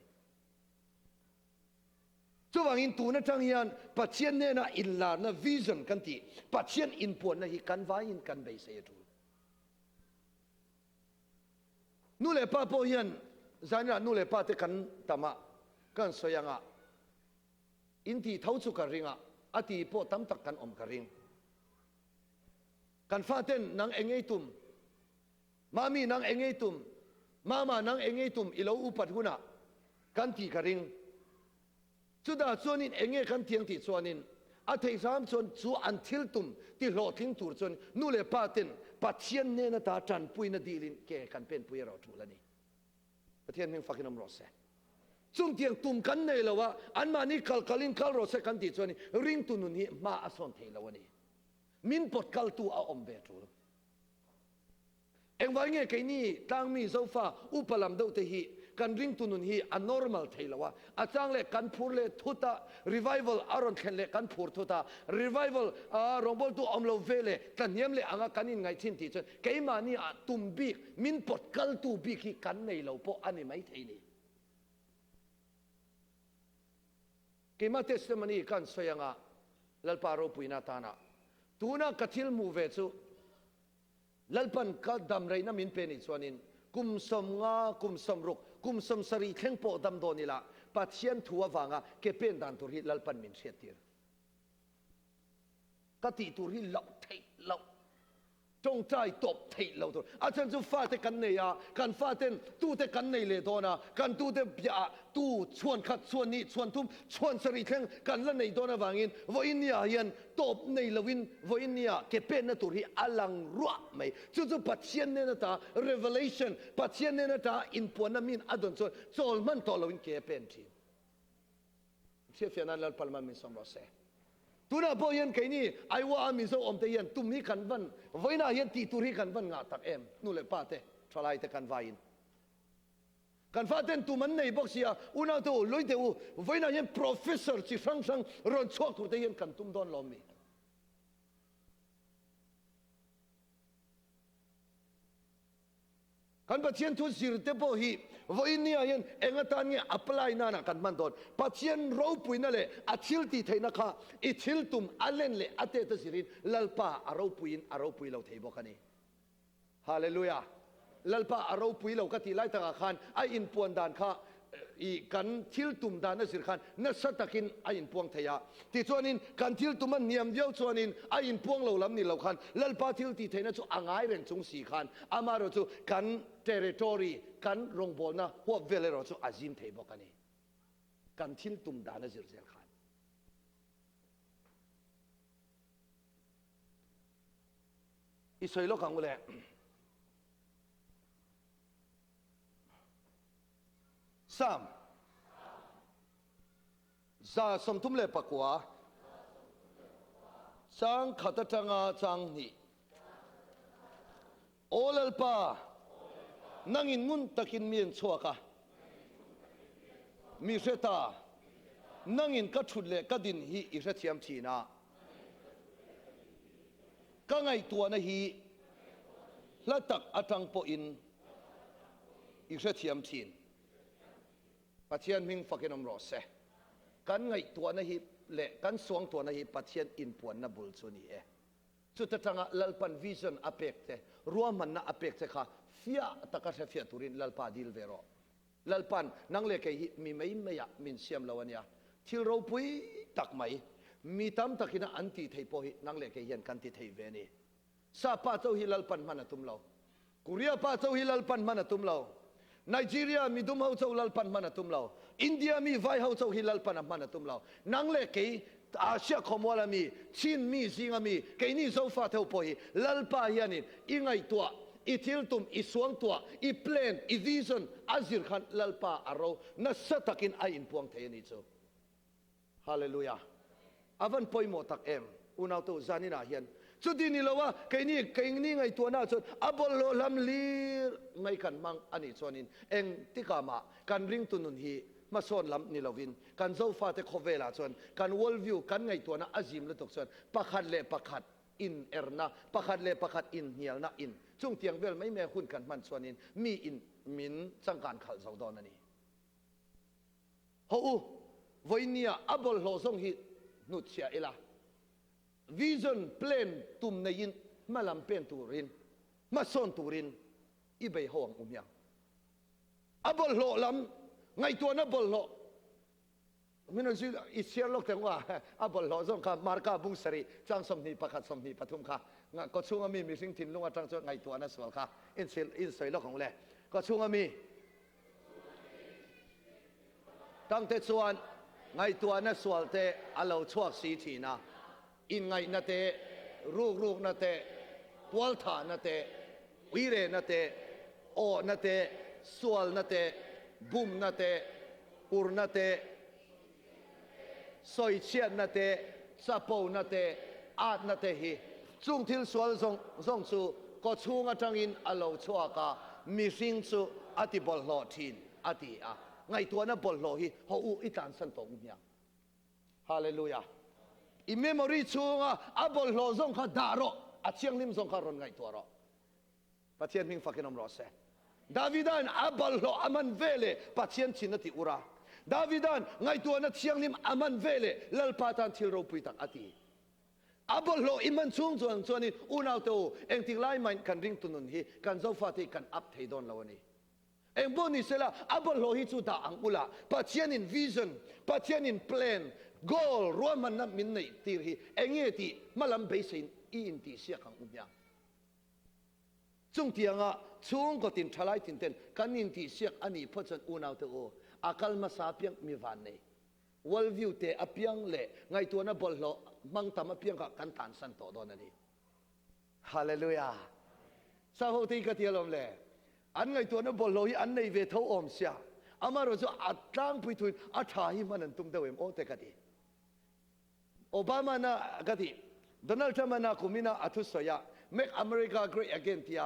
chu wang in tu na chang hian pathian ne na in la na vision kan ti pathian in pon na hi kan vai in kan bei se tu nu le pa po hian zania nu le pa te kan tama kan soyanga in ti thau chu ka ringa ati po tam tak kan om ka ring kan faten nang engei tum mami nang engei tum mama nang engei tum ilo upat huna kan ti ka ring chuda chuanin enge kan tiang ti chuanin a thei sam chon chu an thil tum ti hlo thing tur chon nu le paten pathian ne na ta tran puina dilin ke kan pen pui ro thulani pathian hing fakinam ro se chung tiang tum kan nei lawa an ma ni kalkalin kal ro se kan ti chuani ring tu nun hi ma ason thei lawani min pot kal tu a om be thul eng wal nge ke ni tang mi zofa upalam do te hi kan ring tunun hi a normal theilawa achang le kan phur le thuta revival aron khen le kan phur thuta revival rombol tu omlo vele taniam le anga kanin ngai thin ti chen keima ni a tumbi min pot kal tu bi ki kan nei lo po ani mai theini keima testimony kan soyanga lalparo puina tana tuna kathil mu ve chu lalpan ka dam reina min pe ni chuanin กุมสมงากุมสมรุกกุมสมสรีเข่งโปดำโดนี่ละปัจเจียนทัววางะเก็บเป็นดันตุริลลปันมินเสียตีร์กติตุริเหล่าเทเหล่าจงใจตบเทเหล่าตัวอาจารย์จะฟาเตกันเนียกันฟาเตนตู้เตกันเนยเลยตัวนะกันตู้เตบยาตู้ชวนขัดชวนนี้ชวนทุ่มชวนสรีเข่งกันละในตัวนะวางินวันนี้ยันตบในละวินวันนี้เก็บเป็นตุริอลังรัวไม่จู่ๆปัจเจียนเนนตา revelation ปัจเจียนเนนตาอินปวนามินอดอนส่วนโซลมันตัวละวินเก็บเป็นทีเชื่อเฟียนันลปัลมันมิสมรสเซตุน่าพอยันแค่นี้ไอ้ว่ามิโซอมเตียนตุมีกันวันไว้น่ายันตีตุรีกันวันงาตักเอ็มนู่นเลยป้าเต้ทลายแต่กันวายินกันฟ้าเต้นตุมันในบอกเสียอุณาตัวลุยเตวไว้น่ายัน professor ที่ฟังสังรอนชวกตัวเตียนกันตุมดอนลอมีกันปัจเจียนทุนสิรเตปอฮีวันนี้ยันเอ็งตานเนี่ยอัปไลน์นั่นกันมันโดนปัจเจียนเราปุยนั่นแหละอัดชิลตีไทยนะคะอิชิลตุมอัลเลนเลยอัตเตตสิรินลัลปาเราปุยเราเทบอกกันนี่ฮาเลลูยาลัลปาเราปุยเราก็ตีไล่ตะกันไออินปวนดานข้าอีกันทิลตุมดานสิรขันนัสตะกินไออินพวงเทียที่ส่วนนี้กันทิลตุมันเนียมเดียวส่วนนี้ไออินพวงเราลำนี่เราขันลัลปาทิลตีไทยนั่นจู่อ่างไอเรนจงสีขันอามาเราจู่กันterritory กันรงบอลนะหัวเวลเราจู่อาจิมเทบอกกันนี่กันทิลตุมดานสิรขันอิสราเอลกังวลเลยสามซาสมทุมเลปกว่าสังขัดจังอาจังนี่โอเลลปานั่งอินมุนตะกินเมียนชัวกะมีเสตานั่งอินกัดชุดเล่กัดดินฮีอิเสตียมชีนาก็ไงตัวนะฮีละตักอัตังปอินอิเสตียมชีนปัจเจียนมิงฟักกินอมรอเสกันไงตัวนะฮีเละกันสวงตัวนะฮีปัจเจียนอินปวนนะบุลซุนีจุดตั้งลัลปันวิชั่นอเปกเตรวมมันนะอเปกเตค่ะฟิอาตะกัสเฟียตุรินลัลปาดิลเวโรลัลปันนังเล็กมีไม่ยะมินเซียมลาวันยาที่เราปุยตักไม่มีตามตักินะอันติไทยพอนังเล็กยันกันติไทยเวนีซาป้าเจ้าฮิลัลปันมันตุมเรากุริยาป้าเจ้าฮิลัลปันมันตุมเราไนจีเรียมีดุมเฮาเจ้าลัลปันมันตุมเราอินเดียมีไวเฮาเจ้าฮิลัลปันมันตุมเรานังเล็กอาเซียคอมวลามีจีนมีสิงามีแค่นี้โซฟาเท่าพอลัลปายันินอิงไงตัวอิทิลตุมอิสวงตัวอิเพลนอิวิซันอาซิรขันลัลปาอาราวนัสตักินไออินพวงเทียนิโซฮาเลลูยาอาวันปอยโมตักเอ็มอุณาตัวจานินาเฮียนสุดที่นี่เราว่าแค่นี้ไงตัวน่าสนอับลลัมลีไงกันมังอันนี้ส่วนนี้เองที่กามากันริงตุนุนฮีมาส่วนลำนี่เราวินกันโซฟาเตคอเวลาส่วนกันวอลวิวกันไงตัวน่ะอาจิมเลตุกส่วนปักขัดเล่ปักขัดอินเอร์นาปักขัดเล่ปักขัดอินเฮียลนะอินช่วงเตียงเวลไม่แม่คุณกันมันส่วนนี้มีอินมินสังการขัดเสาดอนนั่นนี่ฮูวันนี้อับลโลซงฮีนุชเชียเอลาวิชั่นเพลนตุมในยินมาลำเป็นตูรินมาส่วนตูรินอีเบย์ห่วงยังอับลโลลำไงตัวนั้นบลโลมินซิอิเชียร์ล็อกแต่ว่าอับลโลส่งข้ามาร์กาบุงสรีจังสมนีประคัดสมนีปฐุมข้างก็ช่วงมีสิ่งถิ่นลุงจังส่วนไงตัวนั้นสวลข้าอินสวยล็อกของเล่ก็ช่วงมีตั้งแต่ส่วนไงตัวนั้นสวลเตอเราชวกสีทีนะอินไงนาเตรูกนาเตปวลธานาเตวิเรนาเตโอนาเตสวลนาเตบุมนาเตอุรนาเตสอยเชียนนาเตซาโปนาเตอาดนาเตฮีจุงทิลสวลซงสูก็ช่วงจังอินอโลชัวกามีสิ่งสูอติบอลโลทินอติอาไงตัวนั้นบอลโลฮีเขาอุอิตานสันตงเนี่ยฮาเลลูยาอิเมมอรีช่วงอับลโลซงข้าดารออาเชียงนิมซงข้ารอนไงตัวรอปัจเจียนมิงฟักนอมรอเซดาวิดานอับลโลอามันเวเลปัจเจียนชินติอุราดาวิดานไงตัวนัดเชียงนิมอามันเวเลลัลปาตันทิลโรปุยตักอติ อาบโลอิมันช่วงส่วนนี้อุณาโตเองทิ้งไล่มันกันริงตุนุนฮีกันเจ้าฟ้าที่กันอัพเทดอนเรานี่เองบอกนี่เสละอาบโลฮิจุดาอังอุละปัจเจียนินวิชั่นปัจเจียนินแพลนgoal รวมมันนับมินในตีฮีเองเงี้ยที่มาลำเบสินอินที่เสียขังอุบยังจงเตียงอ่ะช่วงก็ตินทลายตินเต็นกันอินที่เสียอันนี้พัฒนอุณาโตอาคัลมาซาเปียงมีวันนี้world view เตอเปียงเล่ไงตัวนั้นบอลโลมังตามเปียงกับกันฐานสันโตโดนนี่ฮาเลลูยาสาวที่กติลมเล่อันไงตัวนั้นบอลโลอันในเวทอมเสียอามารู้สึกอัดตั้งไปทุนอัดหายมันนั่นตุ้มเดวิมโอเตกติโอบามานะกติโดนัลด์ทรัมป์นะคุมินะอัตุสอยา make America great again ที่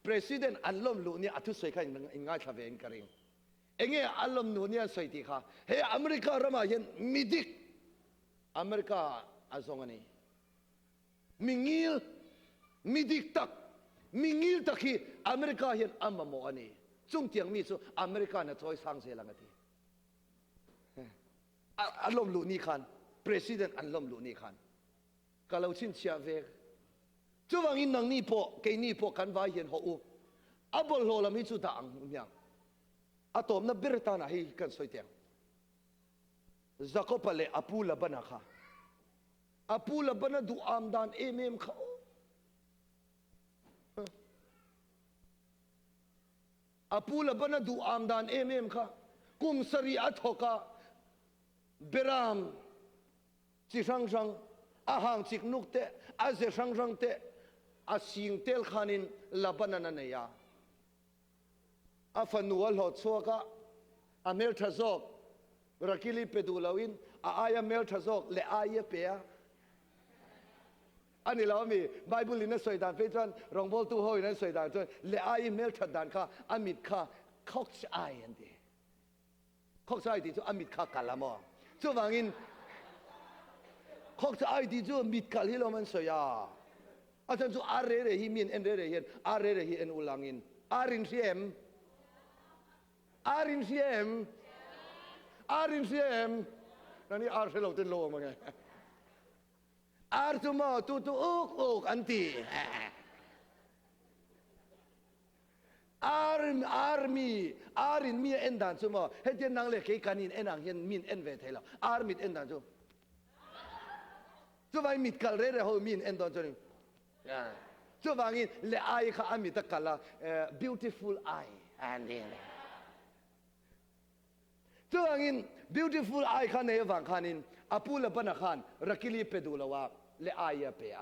president อันล้มลุนี่อัตุสอยกันง่ายทวีนกริงเองอัลลอฮ์นูเนี่ยสวยที่ค่ะเฮ้อเมริการมาเห็นมิดิกอเมริกาอาซงอันนี้มิงิลมิดิกตักมิงิลตักฮีอเมริกาเห็นอัมมาโมอันนี้จงเตียงมีสุอเมริกาเนี่ยช่วยสร้างเสลังกันทีอัลลอฮ์ลูนี่ขัน president อัลลอฮ์ลูนี่ขันก็เราชินเชียเวกจู่ว่าอินนังนี่พอเกนี่พอกันว่าเห็นหัวอับบอลโลละมิจุดาอังยังอาตอมนับเบรตานะให้กันสวยเตียงจักรพรรดิอาปูลบันค่ะอาปูลบันดูอามดานเอเมมเขาอาปูลบันดูอามดานเอเมมค่ะกุมสรีอัตหกะเบรามจิชังชังอาหางจิกนุกเตะอาเจชังชังเตะอาสิงเตลขานินลบันนันเนียอาฟันนัวหลอดชัวก็อาเมลทซอกรักิลิเปดูลาวินอาอายาเมลทซอกเลอายเปียอันนี้เรามีไบเบิลนั้นสวยดานเพื่อนรองบอลตู้ห้อยนั้นสวยดานจนเลอายเมลทัดดานค่ะอามิดค่ะคอกชไออันเดียคอกชไอที่จู่อามิดค่ะกัลละมอจู่วางินคอกชไอที่จู่มิดกัลฮิโลมันสวยอาจารย์จู่อาร์เรเรฮิมินเอ็นเรเรฮินอาร์เรเรฮิเอ็นอุลังินอารินเซียมอารินเซียมอารินเซียมนั่นนี่อาร์เซลตินโลมาไงอาร์ตุมาตุตุอกอันตีอาร์มีเอ็นดันซุมาเฮ็ดยังนังเล็กแค่กันอินเอ็นนังเห็นมินเอ็นเวทให้เราอาร์มิดเอ็นดันซุจู่ว่ามิดกัลเร่เขามินเอ็นดันซุนี่จู่ว่างินเลไอข้าอามิดตะกัลละ beautiful eye อันนี้จู่ว่างิน beautiful eye ข้าเนี่ยฟังข้านินอาปูละปนักขันรักิลีเปดูละว่าเลไอยเปีย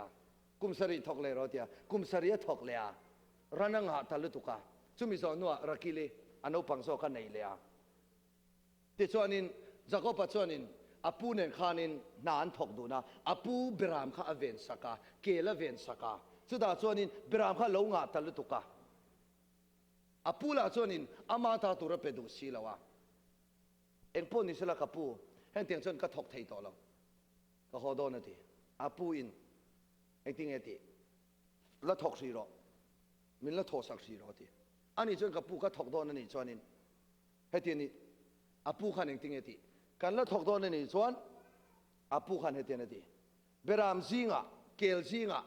กุมสรีทอกเลรอเตียกุมสรีทอกเลอะรันังหาทัลตุกะจุมิสอนัวรักิลีอันเอาปังโซกันไหนเลยอะที่ชวนินจักรพรรดิชวนินอาปูเนี่ยข้านินนานทอกดูนะอาปูเบรามข้าอเวนสกาเกลเวนสกาสุดาชวนินเบรามข้าลงหาทัลตุกะอาปูละชวนินอามาตาตุระเปดูสีละวะเอ็งพูดนี่สละกับปูเห็นเตียงชนก็ทอกไทยต่อแล้วก็ขอโดนนาทีอาปูอินเอ็งติงเอติแล้วทอกสีรอมินแล้วทอสักสีรอทีอันนี้ชนกับปูก็ทอกโดนนั่นนี่ชวนินเฮตีนี่อาปูขันเอ็งติงเอติกันแล้วทอกโดนนั่นนี่ชวนอาปูขันเฮตีนาทีเบรามซิงะเกลซิงะ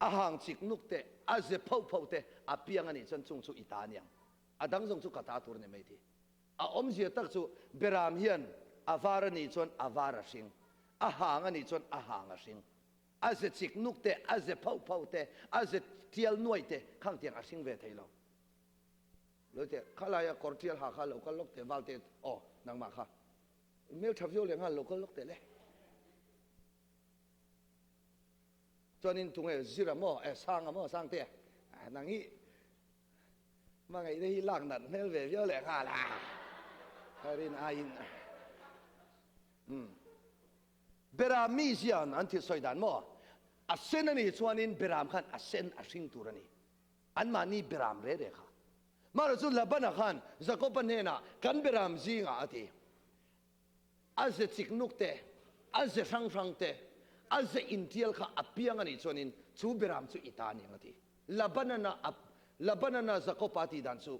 อาหางจิกนุกเตะอาเจพาวเตะอาเปียงอันนี้ฉันจงสุอิตาเนียงอาดังจงสุกตาตัวนี้ไม่ทีอาอมเสียตักสุเบรามเฮียนอาวาระนี่ชนอาวาระสิงอาหางอันนี้ชนอาหางสิงอาเจจิกนุกเตะอาเจพาวเตะอาเจเทียลนวยเตะข้างเตียงอาสิงเวทให้เราเลยเตะข้าลายกอร์เทียลหาข้าเราก็ลกเตะวาลเตะอ๋อนังมาค่ะเมื่อทับโยเลี้ยงข้าเราก็ลกเตะเลยจนนินทุงเอซิระโมสร้างโมสร้างเตะนังนี้มาไงได้ล่างนั่นเฮลเวเยอะเลยข้าละฮารินอายินเบรามีเสียนอันที่สวยดันโมอาเซนนี่ชวนินเบรามขันอาเซนอาสิงตัวนี้อันมานี่เบรามเร่ค่ะมารู้สึกลับนะขันจะก็เป็นเนะกันเบรามซิงอาทีอาเซจิกนุกเตอาเซช่างเตอาเซอินเทียลข้าอภิยังอันนี้ชวนินชูเบรามชูอิตานีอาทีลับนะจะก็ปฏิดันชู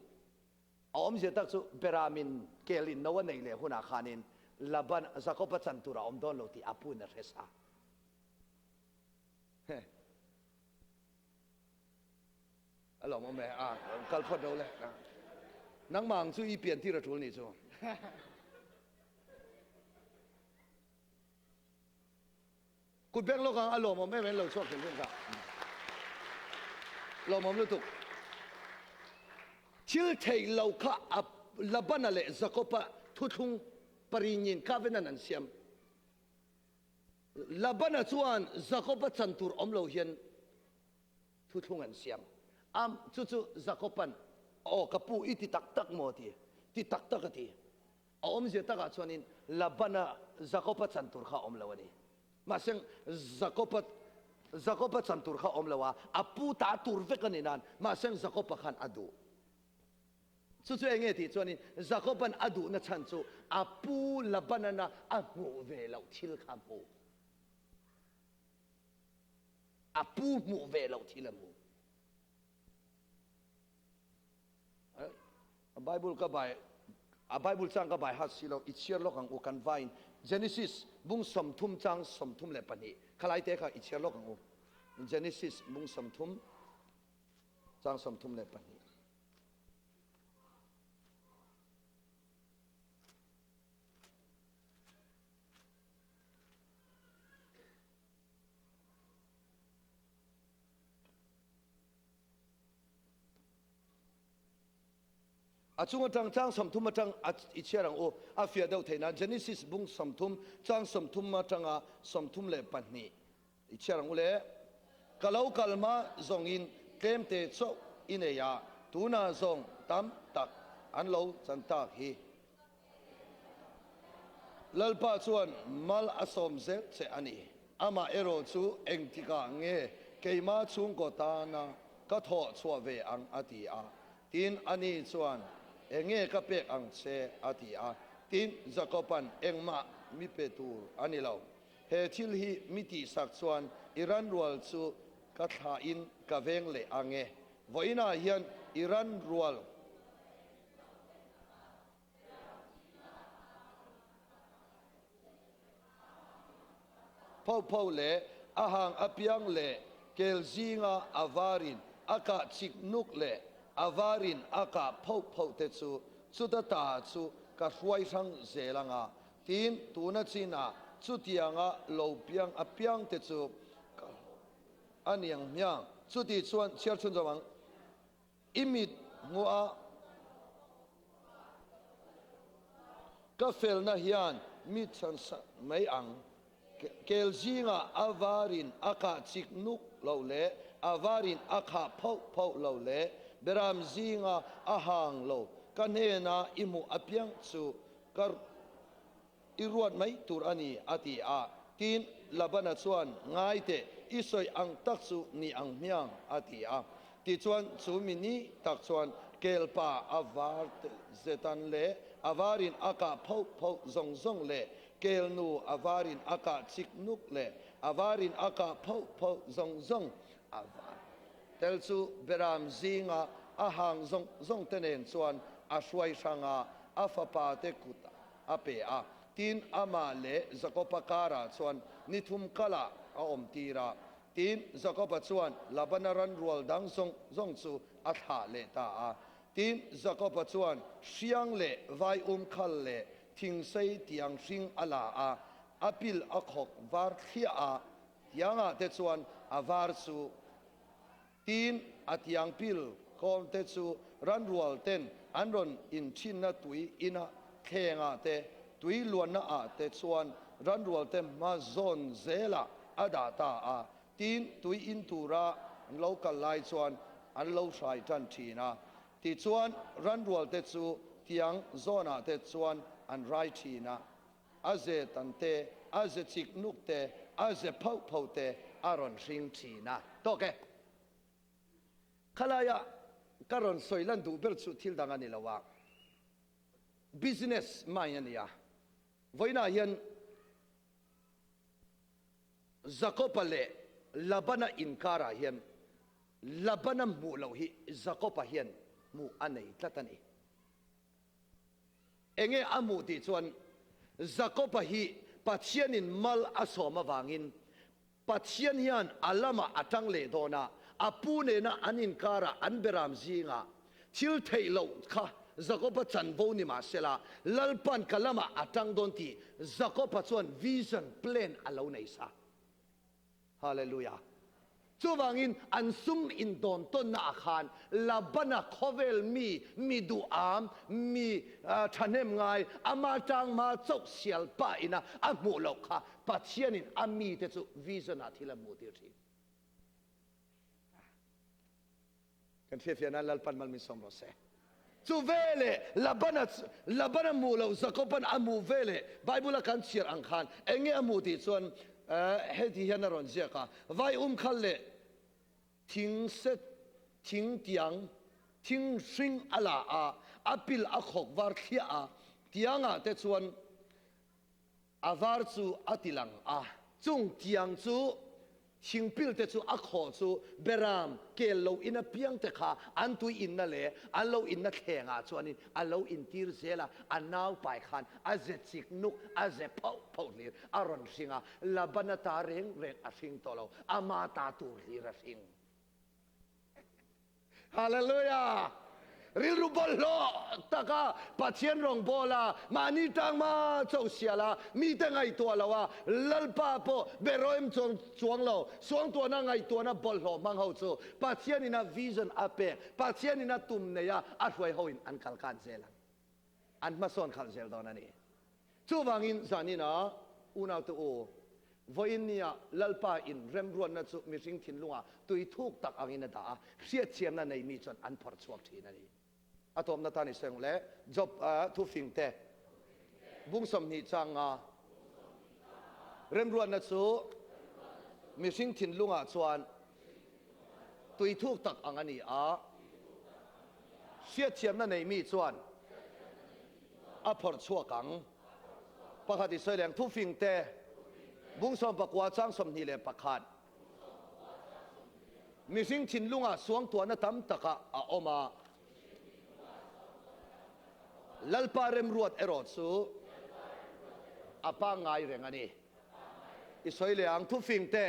อมเสียตักชูเบรามินเกลินนวันไหนเลยหัวหน้าขานิน laban zakopa chantura om don lo ti apu na resa alo mo me kalphot đâu le nang mang chu I pian ti ra thul ni chu cút beng lo kang alo mo me ven lo chok ken ka lo mom lu tuk thil thei lo kha labana le zakopa thuthung paringin kavenan an siam labana chuan zakopa chantur omlo hian thuthung an siam am chu zakopan o kapu iti tak tak mo ti tak tak ati om je taka chuanin labana zakopa chantur kha omlo ani maseng zakopa chantur kha omlawa apu ta tur vekanin maseng zakopa khan adu chu enge ti chuanin zakopan adu na chan chu apu labanana amu ve lo thil kha mu apu mu ve lo thil mu bible ka bai bible chang ka bai hasilo ichier lo kang u kan vain Genesis bung somthum chang somthum le pani khalai te kha ichier lo kang u Genesis bung somthum chang somthum le pani achunga chang somthum chang ichiarang o afia dau theina Genesis bung somthum chang somthum ma changa somthum le pani ichiarang ule kalau kalma zongin klemte cho ineya tuna zong tam tak anlo chanta hi lalpa chuan mal asom zel che ani ama ero chu engtika nge keima chung ko ta na ka tho chua ve ang ati a tin ani chuan enge ka pek ang che ati a tin zakopan engma mi petur ani lo he thil hi miti sak chuan iran rual chu ka tha in ka veng le ange voina hian iran rual pau le ahang apiang le kelzinga avarin aka chiknuk le avarin aka pau te chu ta chu ka hruai sang zelanga tin tuna china chu tianga lo piang apiang te chu aniang myang chu ti chuan chiar chun zawang imit ngua ka fel na hian mi chan mai ang kelzinga avarin aka chiknuk lo le avarin aka pau lo le beram zinga ahang lo kanena imu apiang chu kar iruat mai tur ani ati a tin labana chuan ngai te isoi ang tak chu ni ang myang ati a ti chuan chu mini tak chuan kelpa avar zetan le avarin aka pau zong le kelnu avarin aka chiknuk le avarin aka pau zong avar tel chu beram zinga ahang zong tenen chuan a hruai sanga afapa te kuta ape a tin ama le zakopa kara chuan nithum kala a om tira tin zakopa chuan labanaran rual dang zong chu a tha le ta a tin zakopa chuan hriang le vai khal le thing sei tiang hring ala a apil akhok var khia a tianga te chuan avar chu tin atiang pil kom te chu ran rual ten anron in chin na tui ina khenga te tui luan na a te chuan ran rual te ma zon zela ada ta a tin tui in tura local lai chuan an lo sai tan thina ti chuan ran rual te chu tiang zona te chuan an rai thina aze tan te aze chik nuk te aze pau te aron hring thina to ke khalaya karon soilan du ber chu thil danga ni lawa business mayania voina hian zakopa le labana inkara hian labana mu lo hi zakopa hian mu anei tlatani enge amu ti chuan Jacob hi pathian in mal asoma wangin pathian hian alama atang le dona apune na anin kara anberam zinga thil theilo kha Jacob chan bo ni ma sela lalpan kalama atang don ti Jacob chuan vision plan alo nei sa hallelujah chuwangin ansum in don ton na akhan labana khovel mi duam mi thanem ngai ama tang ma chok sial pa ina amu lo kha pathian in ami te chu vision a thila mu ti thi kan fiana lalpan mal min som ro se chu vele labana mu lo zakopan amu vele bible kan chir ang khan enge amu ti chuan heti hian ron zeka vai khalle thing set thing tiang thing sing ala a apil a khok war khia a tianga te chuan avar chu atilang a chung tiang chu thingpil te chu a kho chu beram ke lo in a piang te kha an tu in na le an lo in na khenga chuanin a lo in tir zela an naw pai khan a ze chik nuk a ze pau lir a ron singa labana ta reng a sing tolo ama ta tur lir a sing hallelujah ril rubol lo taka pathian rong bola mani tang ma chau siala mi te ngai to lawa lalpa po beroim chuang lo suangtuahna Ngaihtuahna bol lo mang ho chu pathian ina vision ape pathian ina tum ne ya a hruai hoin an kal kan zela an ma son khal zel don ani chu wangin zanina una tu o voinia lalpa in remruan na chu mi ring thin lunga tui thuk tak angina da sia chiam na nei mi chon an phor chuak thin ani atom na tani seng le job thu fing te bung som ni changa remruan na chu mi ring thin lunga chuan tui thuk tak angani a sia chiam na nei mi chuan a phor chuak ang pakhati soileng thu fing te bung som pakwa chang som ni le pakhat mi sing thin lunga suangtuahna tam taka a oma lalpa rem ruat erot su apa ngai rengani isoi le ang thu fing te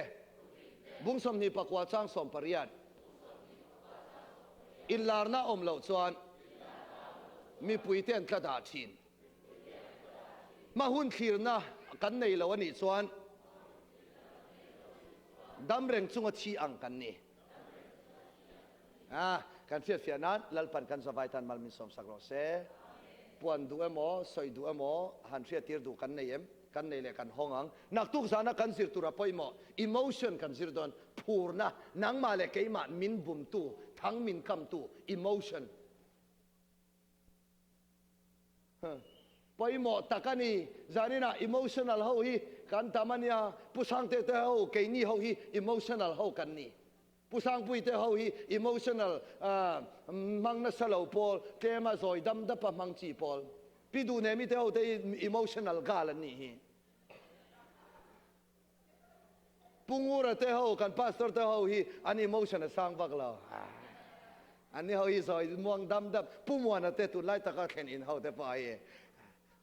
bung som ni pakwa chang som pariat in larna om lo chuan mi puiten tla da thin ma hun khirna kan nei lo ani chuan dam reng chunga chi ang kan ni kan fianan lalpan kan zawai tan mal min som sakro se puan du emo soi du emo han tir du kan nei em kan nei le kan hongang nak tu sana kan sir tura poimo emotion kan sir don purna nang ma le keima min bum tu thang min kam tu emotion poimo takani zanina emotional ho hi kan tamania pusang te ho ke ni ho hi emotional ho kan ni pusang pui te ho hi emotional mang na salo pol tema zoi dam da pa mang chi pol pidu ne mi te ho te emotional galan ni hi pungura te ho kan pastor te ho hi an emotional sang baglo ani ho hi zoi muang dam da pumuana te tu lai taka khen in ho te pa ye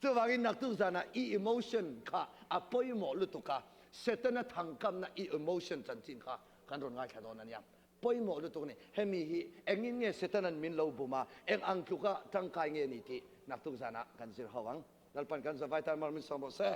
chu wangin nak tu zana I emotion kha apoi mo lu tu ka setana thangkam na I emotion chan chin kha kan ron ngai thadon an yam poi mo lu tu ni hemi hi engin nge setanan min lo buma eng ang tu ka tang kai nge ni ti nak tu zana kan sir hawang lalpan kan zawai tan mar min som se